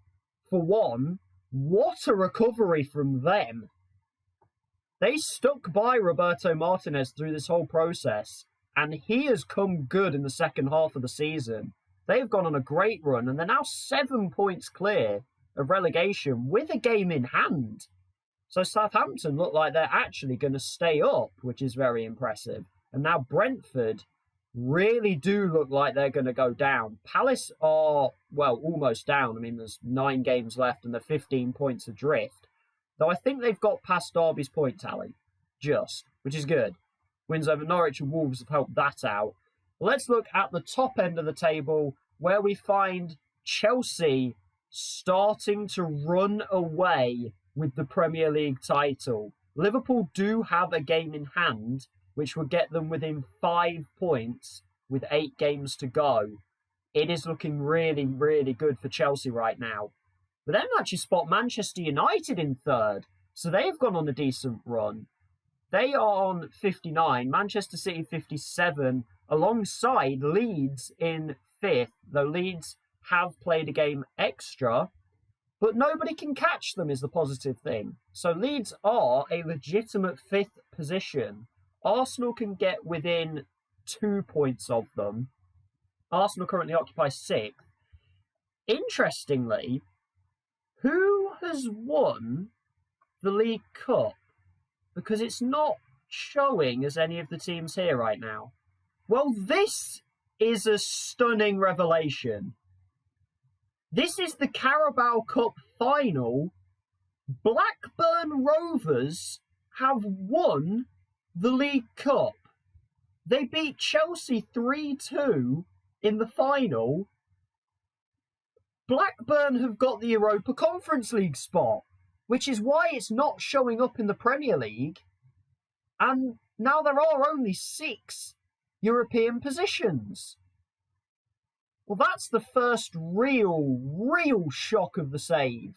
for one, what a recovery from them. They stuck by Roberto Martinez through this whole process, and he has come good in the second half of the season. They've gone on a great run, and they're now 7 points clear of relegation with a game in hand. So Southampton look like they're actually going to stay up, which is very impressive. And now Brentford really do look like they're going to go down. Palace are, well, almost down. I mean, there's 9 games left and they're 15 points adrift. Though I think they've got past Derby's point tally, which is good. Wins over Norwich and Wolves have helped that out. Let's look at the top end of the table, where we find Chelsea starting to run away with the Premier League title. Liverpool do have a game in hand, which will get them within 5 points with 8 games to go. It is looking really, really good for Chelsea right now. But then actually spot Manchester United in 3rd, so they've gone on a decent run. They are on 59, Manchester City 57, alongside Leeds in 5th, though Leeds have played a game extra, but nobody can catch them is the positive thing. So Leeds are a legitimate 5th position. Arsenal can get within 2 points of them. Arsenal currently occupy 6th. Interestingly, who has won the League Cup? Because it's not showing as any of the teams here right now. Well, this is a stunning revelation. This is the Carabao Cup final. Blackburn Rovers have won the League Cup. They beat Chelsea 3-2 in the final. Blackburn have got the Europa Conference League spot, which is why it's not showing up in the Premier League. And now there are only 6 European positions. Well, that's the first real shock of the save.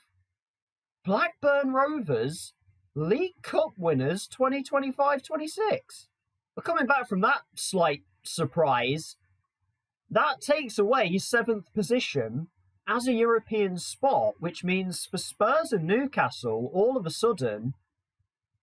Blackburn Rovers, League Cup winners 2025-26. But coming back from that slight surprise, that takes away 7th position as a European spot, which means for Spurs and Newcastle, all of a sudden,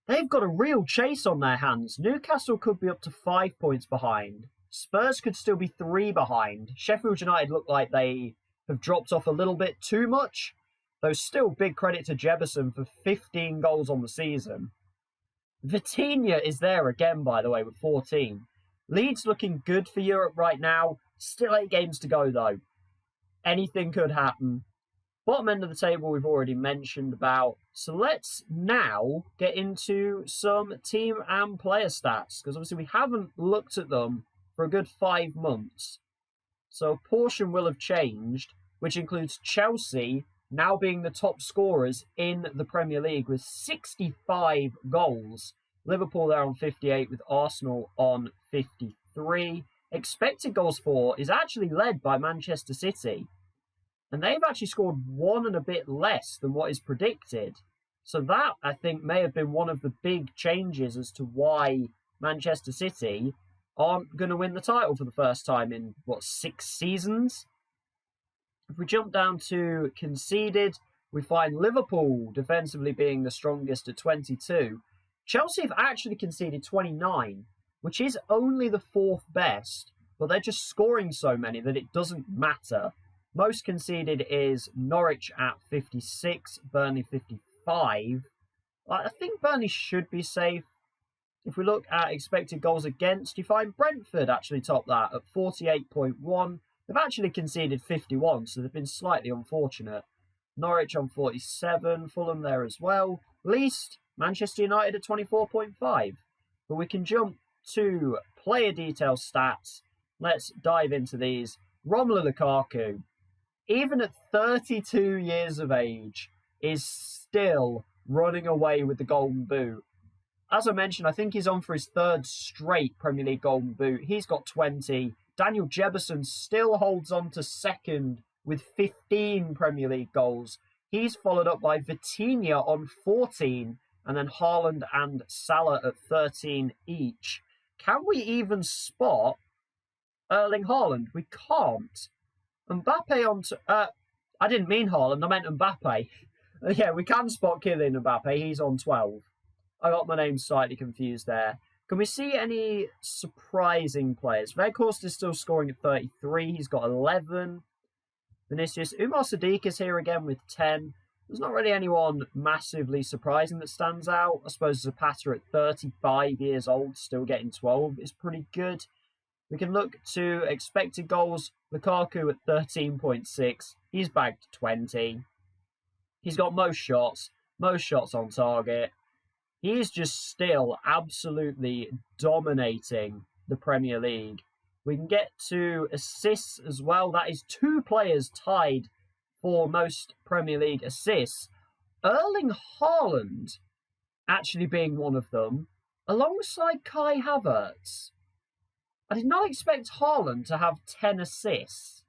they've got a real chase on their hands. Newcastle could be up to 5 points behind. Spurs could still be 3 behind. Sheffield United look like they have dropped off a little bit too much, though still big credit to Jefferson for 15 goals on the season. Vitinha is there again, by the way, with 14. Leeds looking good for Europe right now. Still 8 games to go, though. Anything could happen. Bottom end of the table we've already mentioned about. So let's now get into some team and player stats, because obviously we haven't looked at them for a good 5 months. So a portion will have changed, which includes Chelsea now being the top scorers in the Premier League with 65 goals. Liverpool there on 58 with Arsenal on 53. expected goals for is actually led by Manchester City. And they've actually scored one and a bit less than what is predicted. So that, I think, may have been one of the big changes as to why Manchester City aren't going to win the title for the first time in, 6 seasons? If we jump down to conceded, we find Liverpool defensively being the strongest at 22. Chelsea have actually conceded 29, which is only the 4th best, but they're just scoring so many that it doesn't matter. Most conceded is Norwich at 56, Burnley 55. I think Burnley should be safe. If we look at expected goals against, you find Brentford actually top that at 48.1. They've actually conceded 51, so they've been slightly unfortunate. Norwich on 47, Fulham there as well. Least, Manchester United at 24.5. But we can jump to player detail stats. Let's dive into these. Romelu Lukaku, even at 32 years of age, is still running away with the Golden Boot. As I mentioned, I think he's on for his 3rd straight Premier League Golden Boot. He's got 20. Daniel Jebbison still holds on to 2nd with 15 Premier League goals. He's followed up by Vitinha on 14, and then Haaland and Salah at 13 each. Can we even spot Erling Haaland? We can't. Mbappe on... I didn't mean Haaland, I meant Mbappe. Yeah, we can spot Kylian Mbappe. He's on 12. I got my name slightly confused there. Can we see any surprising players? Weghorst is still scoring at 33. He's got 11. Vinicius. Umar Sadiq is here again with 10. There's not really anyone massively surprising that stands out. I suppose Zapata at 35 years old, still getting 12, is pretty good. We can look to expected goals. Lukaku at 13.6. He's bagged 20. He's got most shots on target. He's just still absolutely dominating the Premier League. We can get to assists as well. That is 2 players tied for most Premier League assists. Erling Haaland actually being one of them, alongside Kai Havertz. I did not expect Haaland to have 10 assists.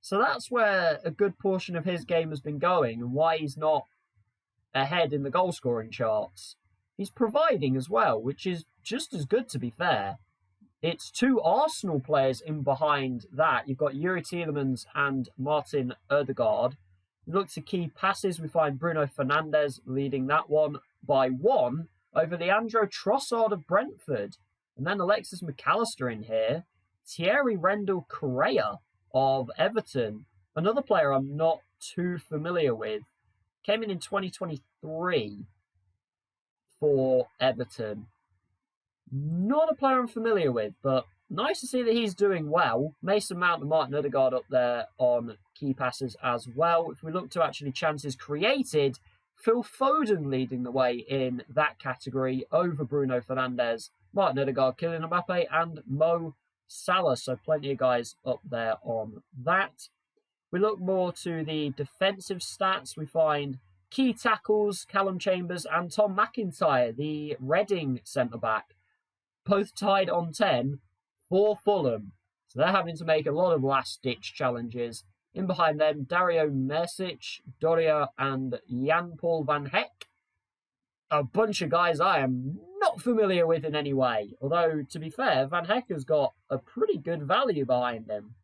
So that's where a good portion of his game has been going and why he's not ahead in the goal-scoring charts. He's providing as well, which is just as good, to be fair. It's 2 Arsenal players in behind that. You've got Yuri Tielemans and Martin Ødegaard. We look to key passes. We find Bruno Fernandes leading that one by 1 over Leandro Trossard of Brentford. And then Alexis McAllister in here. Thierry Rendell Correa of Everton. Another player I'm not too familiar with. Came in 2023 for Everton. Not a player I'm familiar with, but nice to see that he's doing well. Mason Mount and Martin Ødegaard up there on key passes as well. If we look to actually chances created, Phil Foden leading the way in that category over Bruno Fernandes, Martin Ødegaard, Kylian Mbappe and Mo Salah. So plenty of guys up there on that. We look more to the defensive stats. We find key tackles, Callum Chambers and Tom McIntyre, the Reading centre-back, both tied on 10 for Fulham. So they're having to make a lot of last-ditch challenges. In behind them, Dario Mersic, Doria and Jan-Paul van Heck. A bunch of guys I am not familiar with in any way. Although, to be fair, Van Heck has got a pretty good value behind him.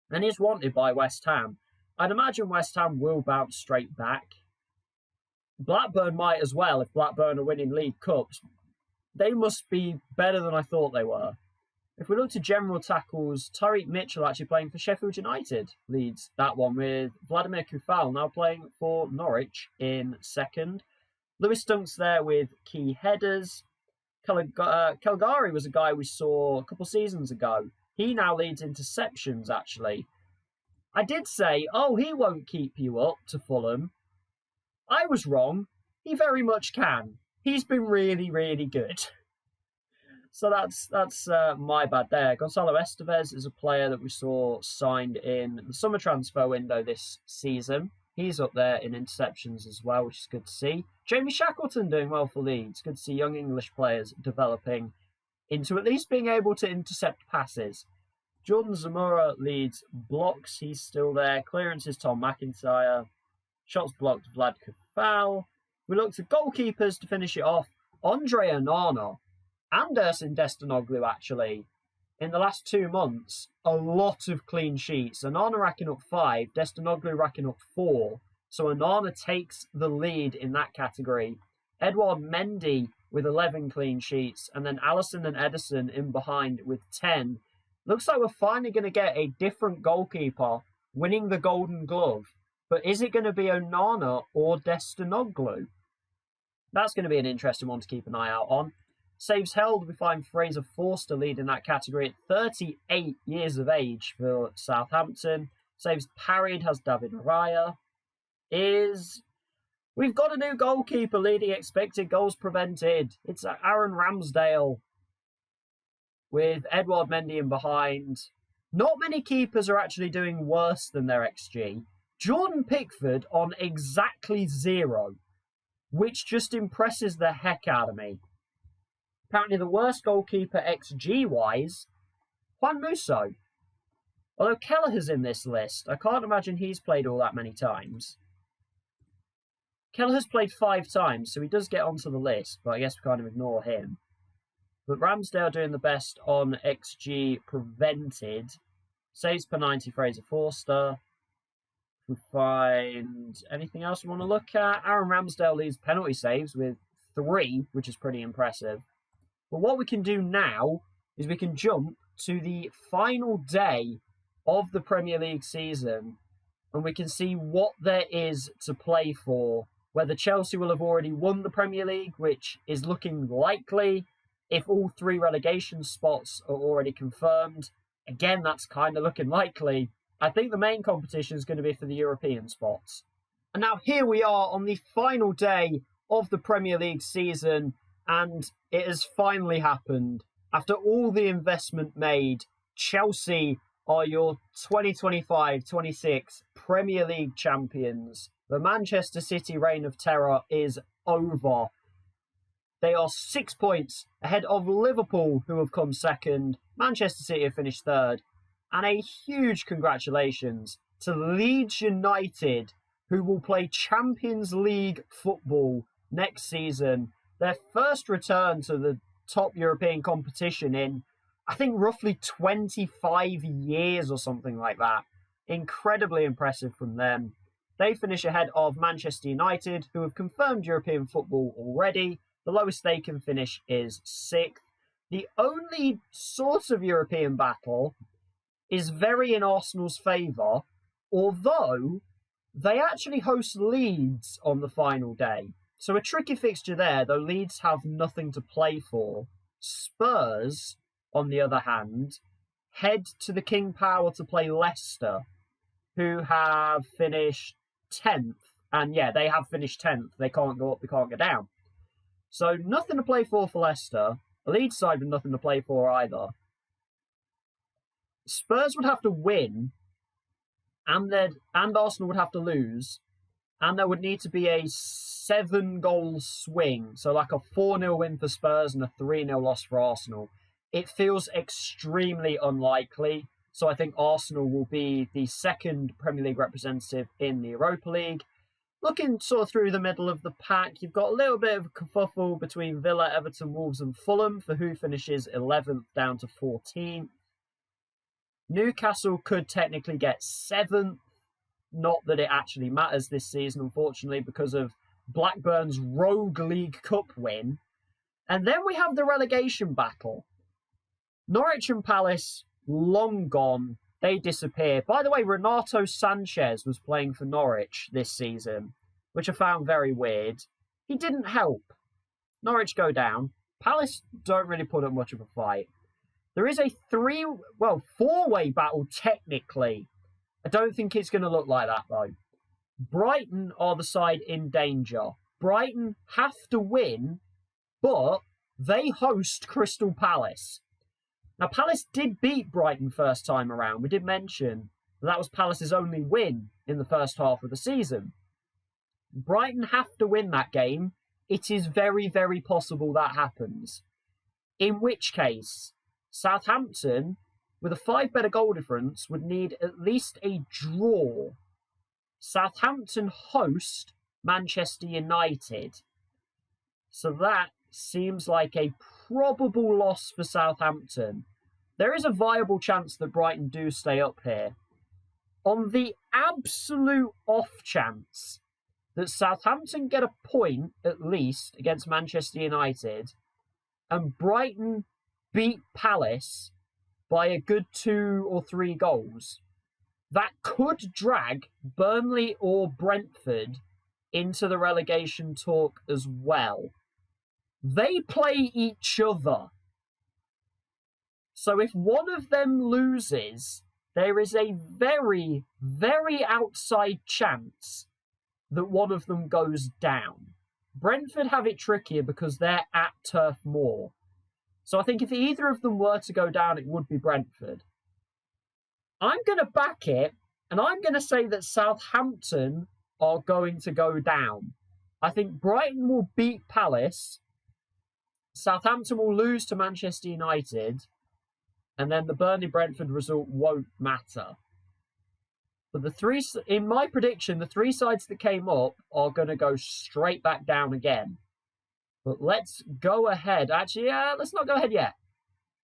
And is wanted by West Ham. I'd imagine West Ham will bounce straight back. Blackburn might as well if Blackburn are winning League Cups. They must be better than I thought they were. If we look to general tackles, Tyreek Mitchell actually playing for Sheffield United leads that one, with Vladimir Kufal now playing for Norwich in 2nd. Lewis Dunk's there with key headers. Calgary was a guy we saw a couple seasons ago. He now leads interceptions, actually. I did say, he won't keep you up to Fulham. I was wrong. He very much can. He's been really, really good. So that's my bad there. Gonzalo Estevez is a player that we saw signed in the summer transfer window this season. He's up there in interceptions as well, which is good to see. Jamie Shackleton doing well for Leeds. Good to see young English players developing into at least being able to intercept passes. Jordan Zamora leads blocks. He's still there. Clearances, Tom McIntyre. Shots blocked, Vlad Kafal. We look to goalkeepers to finish it off. Andre Onana and Ersin Destinoglu, actually. In the last 2 months, a lot of clean sheets. Onana racking up 5, Destinoglu racking up 4. So Onana takes the lead in that category. Edouard Mendy with 11 clean sheets. And then Alisson and Ederson in behind with 10. Looks like we're finally going to get a different goalkeeper winning the Golden Glove. But is it going to be Onana or Destinoglu? That's going to be an interesting one to keep an eye out on. Saves held, we find Fraser Forster leading that category at 38 years of age for Southampton. Saves parried has David Raya. We've got a new goalkeeper leading expected goals prevented. It's Aaron Ramsdale with Edouard Mendy in behind. Not many keepers are actually doing worse than their XG. Jordan Pickford on exactly 0, which just impresses the heck out of me. Apparently the worst goalkeeper XG-wise, Juan Musso. Although Kelleher's in this list, I can't imagine he's played all that many times. Kelleher's played 5 times, so he does get onto the list, but I guess we kind of ignore him. But Ramsdale doing the best on XG prevented. Saves per 90, Fraser Forster. We find anything else we want to look at. Aaron Ramsdale leads penalty saves with 3, which is pretty impressive. But what we can do now is we can jump to the final day of the Premier League season and we can see what there is to play for. Whether Chelsea will have already won the Premier League, which is looking likely. If all 3 relegation spots are already confirmed, again, that's kind of looking likely. I think the main competition is going to be for the European spots. And now here we are on the final day of the Premier League season, and it has finally happened. After all the investment made, Chelsea are your 2025-26 Premier League champions. The Manchester City reign of terror is over. They are 6 points ahead of Liverpool, who have come second. Manchester City have finished third. And a huge congratulations to Leeds United, who will play Champions League football next season. Their first return to the top European competition in, I think, roughly 25 years or something like that. Incredibly impressive from them. They finish ahead of Manchester United, who have confirmed European football already. The lowest they can finish is 6th. The only sort of European battle is very in Arsenal's favour, although they actually host Leeds on the final day. So a tricky fixture there, though Leeds have nothing to play for. Spurs, on the other hand, head to the King Power to play Leicester, who have finished 10th. And yeah, they have finished 10th. They can't go up, they can't go down. So nothing to play for Leicester. A Leeds side with nothing to play for either. Spurs would have to win, and Arsenal would have to lose, and there would need to be a 7-goal swing, so like a 4-0 win for Spurs and a 3-0 loss for Arsenal. It feels extremely unlikely, so I think Arsenal will be the second Premier League representative in the Europa League. Looking sort of through the middle of the pack, you've got a little bit of a kerfuffle between Villa, Everton, Wolves and Fulham for who finishes 11th down to 14th. Newcastle could technically get 7th. Not that it actually matters this season, unfortunately, because of Blackburn's Rogue League Cup win. And then we have the relegation battle. Norwich and Palace, long gone. They disappear. By the way, Renato Sanchez was playing for Norwich this season, which I found very weird. He didn't help. Norwich go down. Palace don't really put up much of a fight. There is a 4-way battle, technically. I don't think it's going to look like that, though. Brighton are the side in danger. Brighton have to win, but they host Crystal Palace. Now, Palace did beat Brighton first time around. We did mention that was Palace's only win in the first half of the season. Brighton have to win that game. It is very, very possible that happens. In which case, Southampton, with a 5 better goal difference, would need at least a draw. Southampton host Manchester United. So that seems like a probable loss for Southampton. There is a viable chance that Brighton do stay up here. On the absolute off chance that Southampton get a point, at least, against Manchester United, and Brighton beat Palace by a good 2 or 3 goals, that could drag Burnley or Brentford into the relegation talk as well. They play each other. So if one of them loses, there is a very, very outside chance that one of them goes down. Brentford have it trickier because they're at Turf Moor. So I think if either of them were to go down, it would be Brentford. I'm going to back it, and I'm going to say that Southampton are going to go down. I think Brighton will beat Palace, Southampton will lose to Manchester United, and then the Burnley-Brentford result won't matter. But in my prediction, the 3 sides that came up are going to go straight back down again. But let's go ahead. Actually, let's not go ahead yet.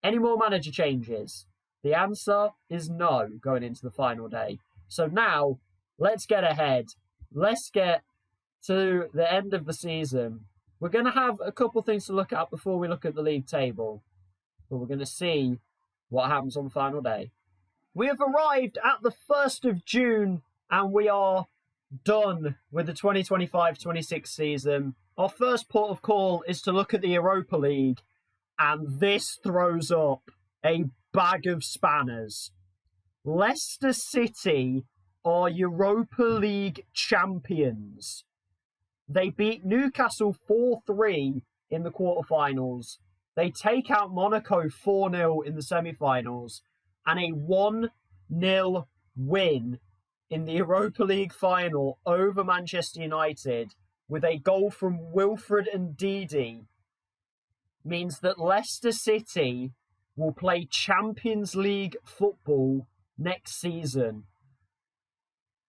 Any more manager changes? The answer is no going into the final day. So now, let's get ahead. Let's get to the end of the season. We're going to have a couple things to look at before we look at the league table. But we're going to see what happens on the final day. We have arrived at the 1st of June and we are done with the 2025-26 season. Our first port of call is to look at the Europa League, and this throws up a bag of spanners. Leicester City are Europa League champions. They beat Newcastle 4-3 in the quarterfinals. They take out Monaco 4-0 in the semi-finals, and a 1-0 win in the Europa League final over Manchester United with a goal from Wilfred Ndidi means that Leicester City will play Champions League football next season.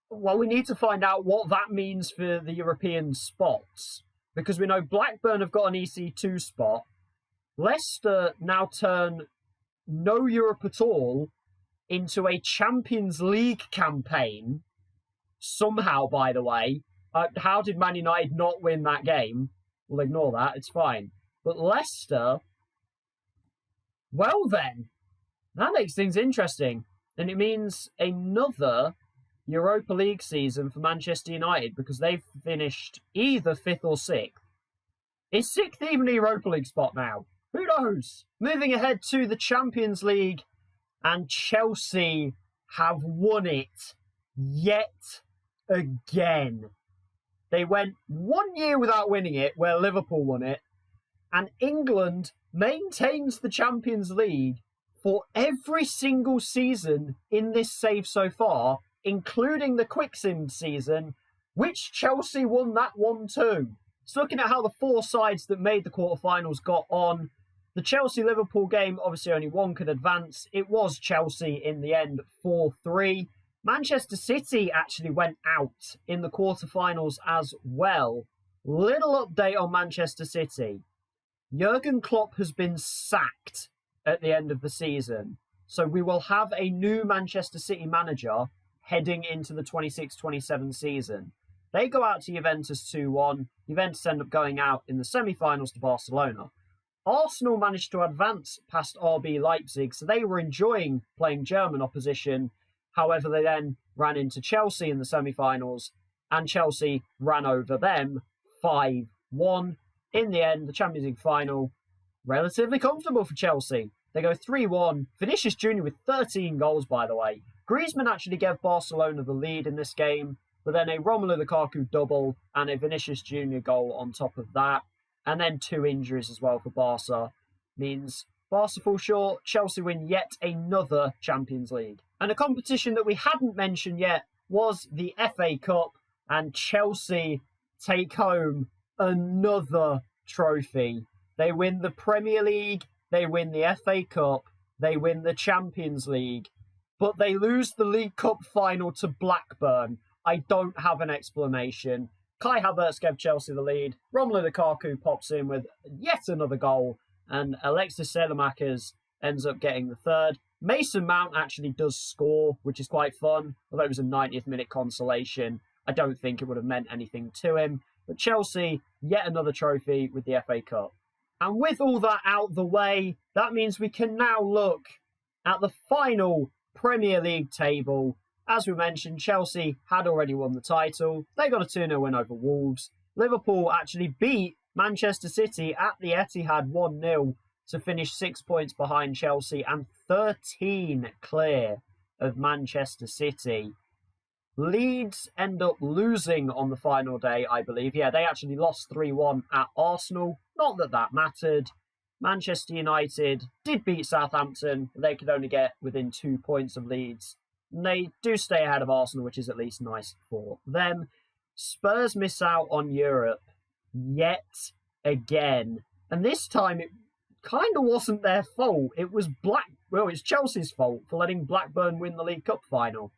Well, we need to find out what that means for the European spots, because we know Blackburn have got an EC2 spot. Leicester now turn no Europe at all into a Champions League campaign. Somehow, by the way. How did Man United not win that game? We'll ignore that, it's fine. But Leicester, well then, that makes things interesting. And it means another Europa League season for Manchester United, because they've finished either 5th or 6th. Is 6th even a Europa League spot now? Who knows? Moving ahead to the Champions League, and Chelsea have won it yet again. They went 1 year without winning it, where Liverpool won it, and England maintains the Champions League for every single season in this save so far, including the Quicksim season, which Chelsea won that one too. So looking at how the 4 sides that made the quarterfinals got on, the Chelsea-Liverpool game, obviously only one could advance. It was Chelsea in the end, 4-3. Manchester City actually went out in the quarterfinals as well. Little update on Manchester City. Jurgen Klopp has been sacked at the end of the season. So we will have a new Manchester City manager heading into the 26-27 season. They go out to Juventus 2-1. Juventus end up going out in the semi-finals to Barcelona. Arsenal managed to advance past RB Leipzig, so they were enjoying playing German opposition. However, they then ran into Chelsea in the semi-finals, and Chelsea ran over them 5-1. In the end, the Champions League final, relatively comfortable for Chelsea. They go 3-1. Vinicius Jr. with 13 goals, by the way. Griezmann actually gave Barcelona the lead in this game, but then a Romelu Lukaku double and a Vinicius Jr. goal on top of that. And then 2 injuries as well for Barca. Means Barca fall short, Chelsea win yet another Champions League. And a competition that we hadn't mentioned yet was the FA Cup, and Chelsea take home another trophy. They win the Premier League, they win the FA Cup, they win the Champions League, but they lose the League Cup final to Blackburn. I don't have an explanation. Kai Havertz gave Chelsea the lead. Romelu Lukaku pops in with yet another goal, and Alexis Saelemaekers ends up getting the third. Mason Mount actually does score, which is quite fun. Although it was a 90th minute consolation, I don't think it would have meant anything to him. But Chelsea, yet another trophy with the FA Cup. And with all that out the way, that means we can now look at the final Premier League table. As we mentioned, Chelsea had already won the title. They got a 2-0 win over Wolves. Liverpool actually beat Manchester City at the Etihad 1-0 to finish 6 points behind Chelsea and 13 clear of Manchester City. Leeds end up losing on the final day, I believe. Yeah, they actually lost 3-1 at Arsenal. Not that that mattered. Manchester United did beat Southampton. They could only get within 2 points of Leeds. And they do stay ahead of Arsenal, which is at least nice for them. Spurs miss out on Europe yet again. And this time it kind of wasn't their fault. It's Chelsea's fault for letting Blackburn win the League Cup final.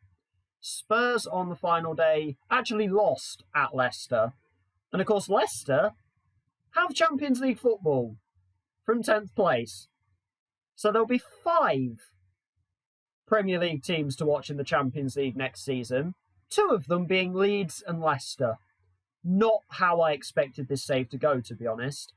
Spurs on the final day actually lost at Leicester. And of course, Leicester have Champions League football from 10th place. So there'll be 5 Premier League teams to watch in the Champions League next season. 2 of them being Leeds and Leicester. Not how I expected this save to go, to be honest.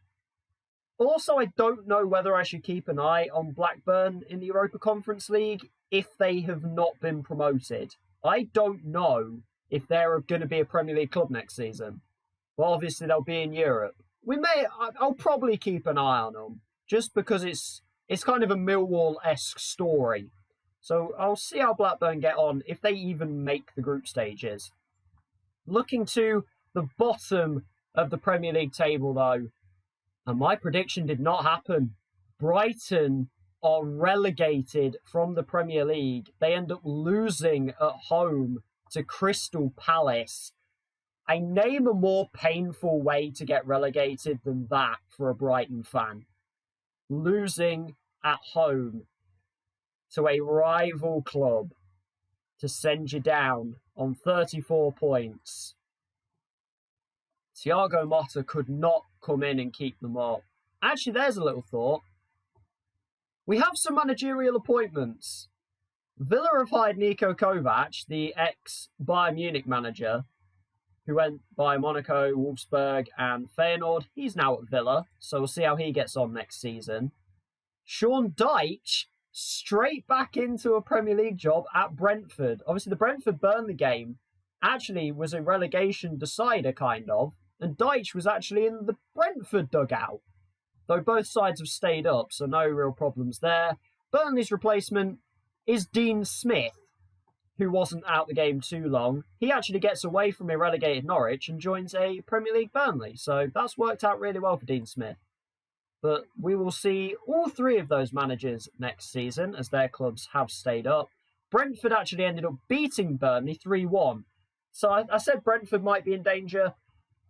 Also, I don't know whether I should keep an eye on Blackburn in the Europa Conference League if they have not been promoted. I don't know if they're going to be a Premier League club next season. Well, obviously they'll be in Europe. I'll probably keep an eye on them, just because it's kind of a Millwall-esque story. So I'll see how Blackburn get on, if they even make the group stages. Looking to the bottom of the Premier League table, though, and my prediction did not happen. Brighton are relegated from the Premier League. They end up losing at home to Crystal Palace. I name a more painful way to get relegated than that for a Brighton fan. Losing at home to a rival club to send you down on 34 points. Thiago Motta could not come in and keep them up. Actually, there's a little thought. We have some managerial appointments. Villa have hired Niko Kovac, the ex-Bayern Munich manager, who went by Monaco, Wolfsburg and Feyenoord. He's now at Villa, so we'll see how he gets on next season. Sean Dyche, straight back into a Premier League job at Brentford. Obviously, the Brentford-Burnley game actually was a relegation decider, kind of, and Dyche was actually in the Brentford dugout, though both sides have stayed up, so no real problems there. Burnley's replacement is Dean Smith, who wasn't out the game too long. He actually gets away from a relegated Norwich and joins a Premier League Burnley, so that's worked out really well for Dean Smith. But we will see all 3 of those managers next season, as their clubs have stayed up. Brentford actually ended up beating Burnley 3-1. So I said Brentford might be in danger.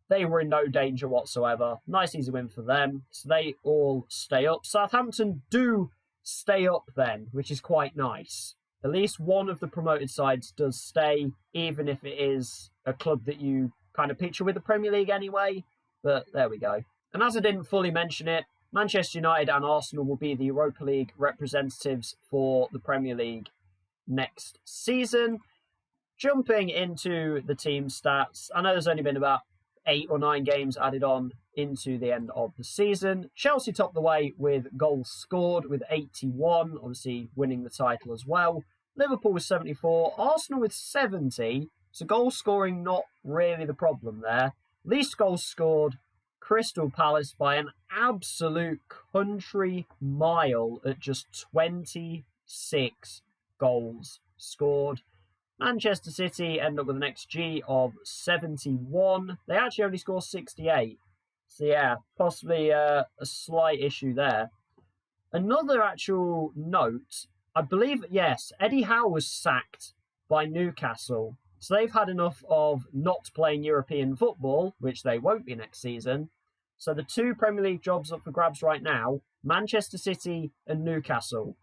They were in no danger whatsoever. Nice easy win for them. So they all stay up. Southampton do stay up then, which is quite nice. At least one of the promoted sides does stay, even if it is a club that you kind of picture with the Premier League anyway. But there we go. And as I didn't fully mention it, Manchester United and Arsenal will be the Europa League representatives for the Premier League next season. Jumping into the team stats, I know there's only been about 8 or 9 games added on into the end of the season. Chelsea topped the way with goals scored with 81, obviously winning the title as well. Liverpool with 74, Arsenal with 70, so goal scoring not really the problem there. Least goals scored, Crystal Palace by an absolute country mile at just 26 goals scored. Manchester City end up with an XG of 71. They actually only score 68. So yeah, possibly a slight issue there. Another actual note, I believe, yes, Eddie Howe was sacked by Newcastle. So they've had enough of not playing European football, which they won't be next season. So the 2 Premier League jobs up for grabs right now Manchester City and Newcastle.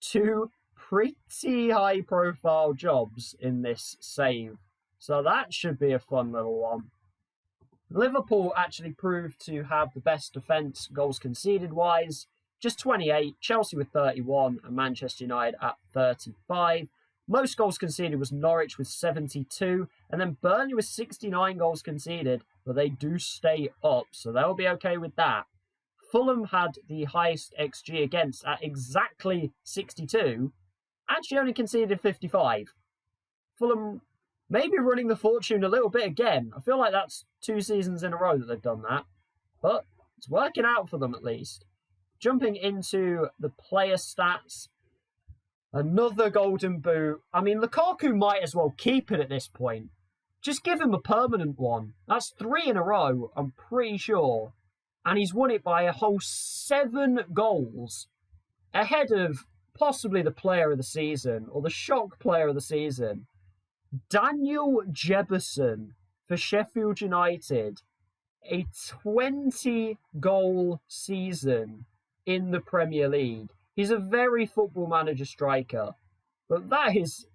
Two pretty high-profile jobs in this save. So that should be a fun little one. Liverpool actually proved to have the best defence goals conceded wise, just 28, Chelsea with 31 and Manchester United at 35. Most goals conceded was Norwich with 72 and then Burnley with 69 goals conceded, but they do stay up, so they'll be okay with that. Fulham had the highest XG against at exactly 62, actually only conceded 55. Fulham maybe running the fortune a little bit again. I feel like that's 2 seasons in a row that they've done that. But it's working out for them at least. Jumping into the player stats. Another golden boot. I mean, Lukaku might as well keep it at this point. Just give him a permanent one. That's 3 in a row, I'm pretty sure. And he's won it by a whole 7 goals. Ahead of possibly the player of the season, or the shock player of the season. Daniel Jebbison for Sheffield United, a 20-goal season in the Premier League. He's a very Football Manager striker, but that is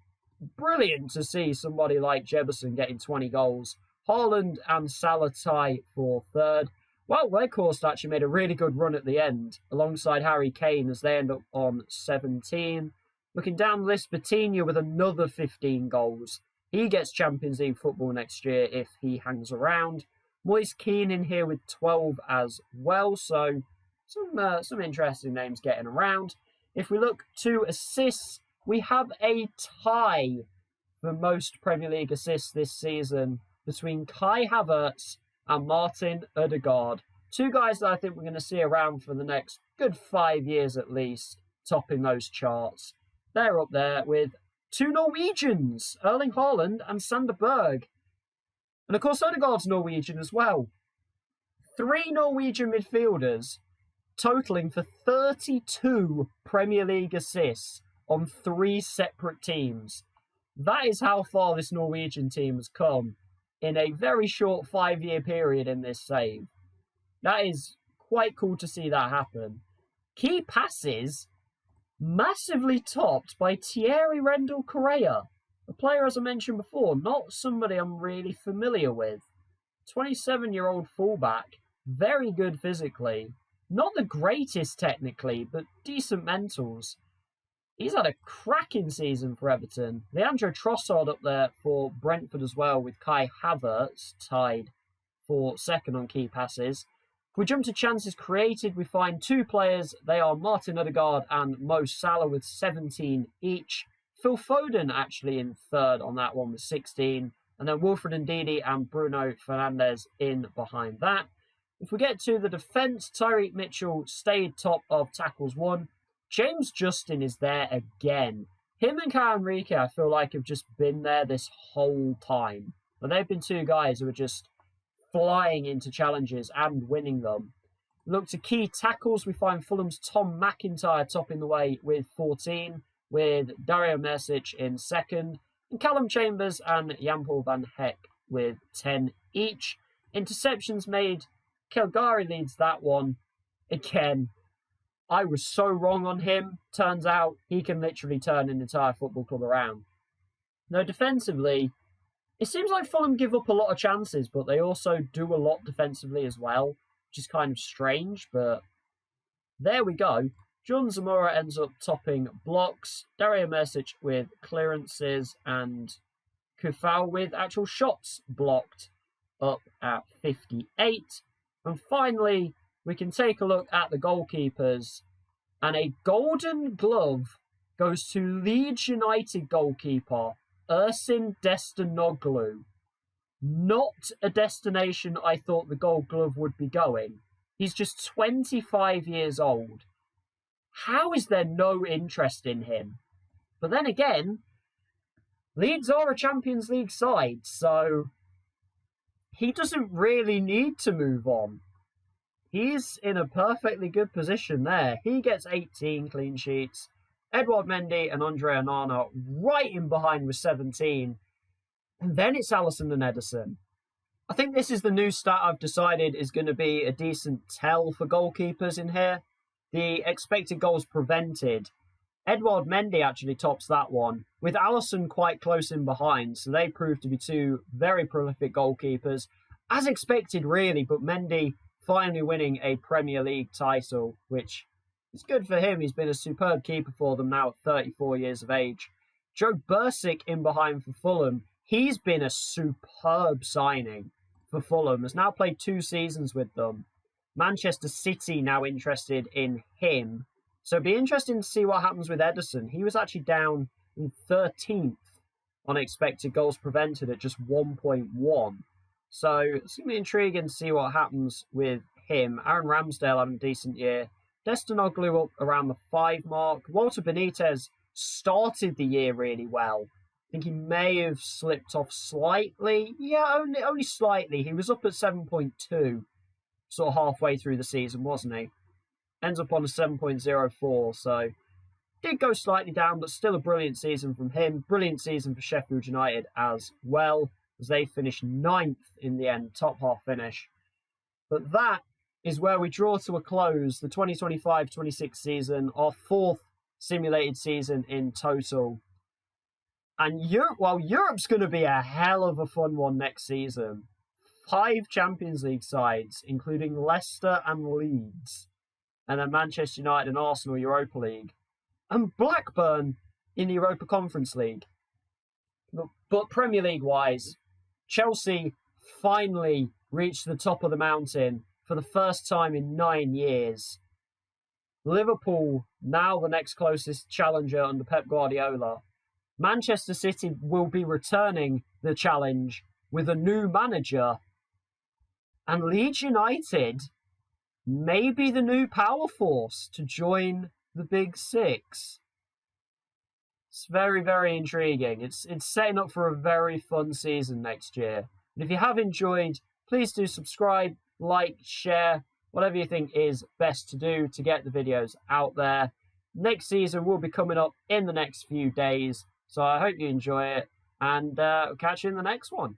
brilliant to see somebody like Jebbison getting 20 goals. Haaland and Salah tie for third. Well, Weghorst actually made a really good run at the end, alongside Harry Kane, as they end up on 17. Looking down the list, Vitinha with another 15 goals. He gets Champions League football next year if he hangs around. Moise Kean in here with 12 as well, so some interesting names getting around. If we look to assists, we have a tie for most Premier League assists this season between Kai Havertz and Martin Ødegaard. 2 guys that I think we're going to see around for the next good 5 years at least, topping those charts. They're up there with 2 Norwegians, Erling Haaland and Sander Berg. And of course, Ødegaard's Norwegian as well. 3 Norwegian midfielders totaling for 32 Premier League assists on 3 separate teams. That is how far this Norwegian team has come in a very short 5-year period in this save. That is quite cool to see that happen. Key passes massively topped by Thierry Rendell Correa, a player, as I mentioned before, not somebody I'm really familiar with. 27-year-old fullback, very good physically, not the greatest technically, but decent mentals. He's had a cracking season for Everton. Leandro Trossard up there for Brentford as well, with Kai Havertz tied for second on key passes. If we jump to chances created, we find 2 players. They are Martin Ødegaard and Mo Salah with 17 each. Phil Foden actually in third on that one with 16. And then Wilfred Ndidi and Bruno Fernandes in behind that. If we get to the defence, Tyreek Mitchell stayed top of tackles won. James Justin is there again. Him and Kyle Enrique, I feel like, have just been there this whole time. But they've been 2 guys who are just flying into challenges and winning them. Look to key tackles, we find Fulham's Tom McIntyre topping the way with 14, with Dario Mercic in second, and Callum Chambers and Jan-Paul van Hecke with 10 each. Interceptions made, Kelgari leads that one. Again, I was so wrong on him. Turns out he can literally turn an entire football club around. Now, defensively, it seems like Fulham give up a lot of chances, but they also do a lot defensively as well, which is kind of strange, but there we go. John Zamora ends up topping blocks, Dario Mercic with clearances, and Kufal with actual shots blocked up at 58. And finally, we can take a look at the goalkeepers, and a golden glove goes to Leeds United goalkeeper Ersin Destinoglu. Not a destination I thought the gold glove would be going. He's just 25 years old. How is there no interest in him? But then again, Leeds are a Champions League side, so he doesn't really need to move on. He's in a perfectly good position there. He gets 18 clean sheets. Edouard Mendy and Andre Onana right in behind with 17. And then it's Alisson and Ederson. I think this is the new stat I've decided is going to be a decent tell for goalkeepers in here. The the expected goals prevented, Edouard Mendy actually tops that one, with Alisson quite close in behind, so they proved to be two very prolific goalkeepers. As expected, really, but Mendy finally winning a Premier League title, which is good for him. He's been a superb keeper for them now at 34 years of age. Joe Bursik in behind for Fulham. He's been a superb signing for Fulham. Has now played 2 seasons with them. Manchester City now interested in him. So it'd be interesting to see what happens with Ederson. He was actually down in 13th on expected goals prevented at just 1.1. So it's going to be intriguing to see what happens with him. Aaron Ramsdale had a decent year. Destinoglu up around the 5 mark. Walter Benitez started the year really well. I think he may have slipped off slightly. Yeah, only slightly. He was up at 7.2 sort of halfway through the season, wasn't he? Ends up on a 7.04, so did go slightly down, but still a brilliant season from him. Brilliant season for Sheffield United as well, as they finished 9th in the end, top half finish. But that is where we draw to a close the 2025-26 season, our 4th simulated season in total. And Europe's going to be a hell of a fun one next season. 5 Champions League sides, including Leicester and Leeds. And then Manchester United and Arsenal Europa League. And Blackburn in the Europa Conference League. But Premier League-wise, Chelsea finally reached the top of the mountain for the first time in 9 years. Liverpool, now the next closest challenger under Pep Guardiola. Manchester City will be returning the challenge with a new manager. And Leeds United may be the new power force to join the Big Six. It's very, very intriguing. It's setting up for a very fun season next year. And if you have enjoyed, please do subscribe, like, share, whatever you think is best to do to get the videos out there. Next season will be coming up in the next few days, so I hope you enjoy it, and catch you in the next one.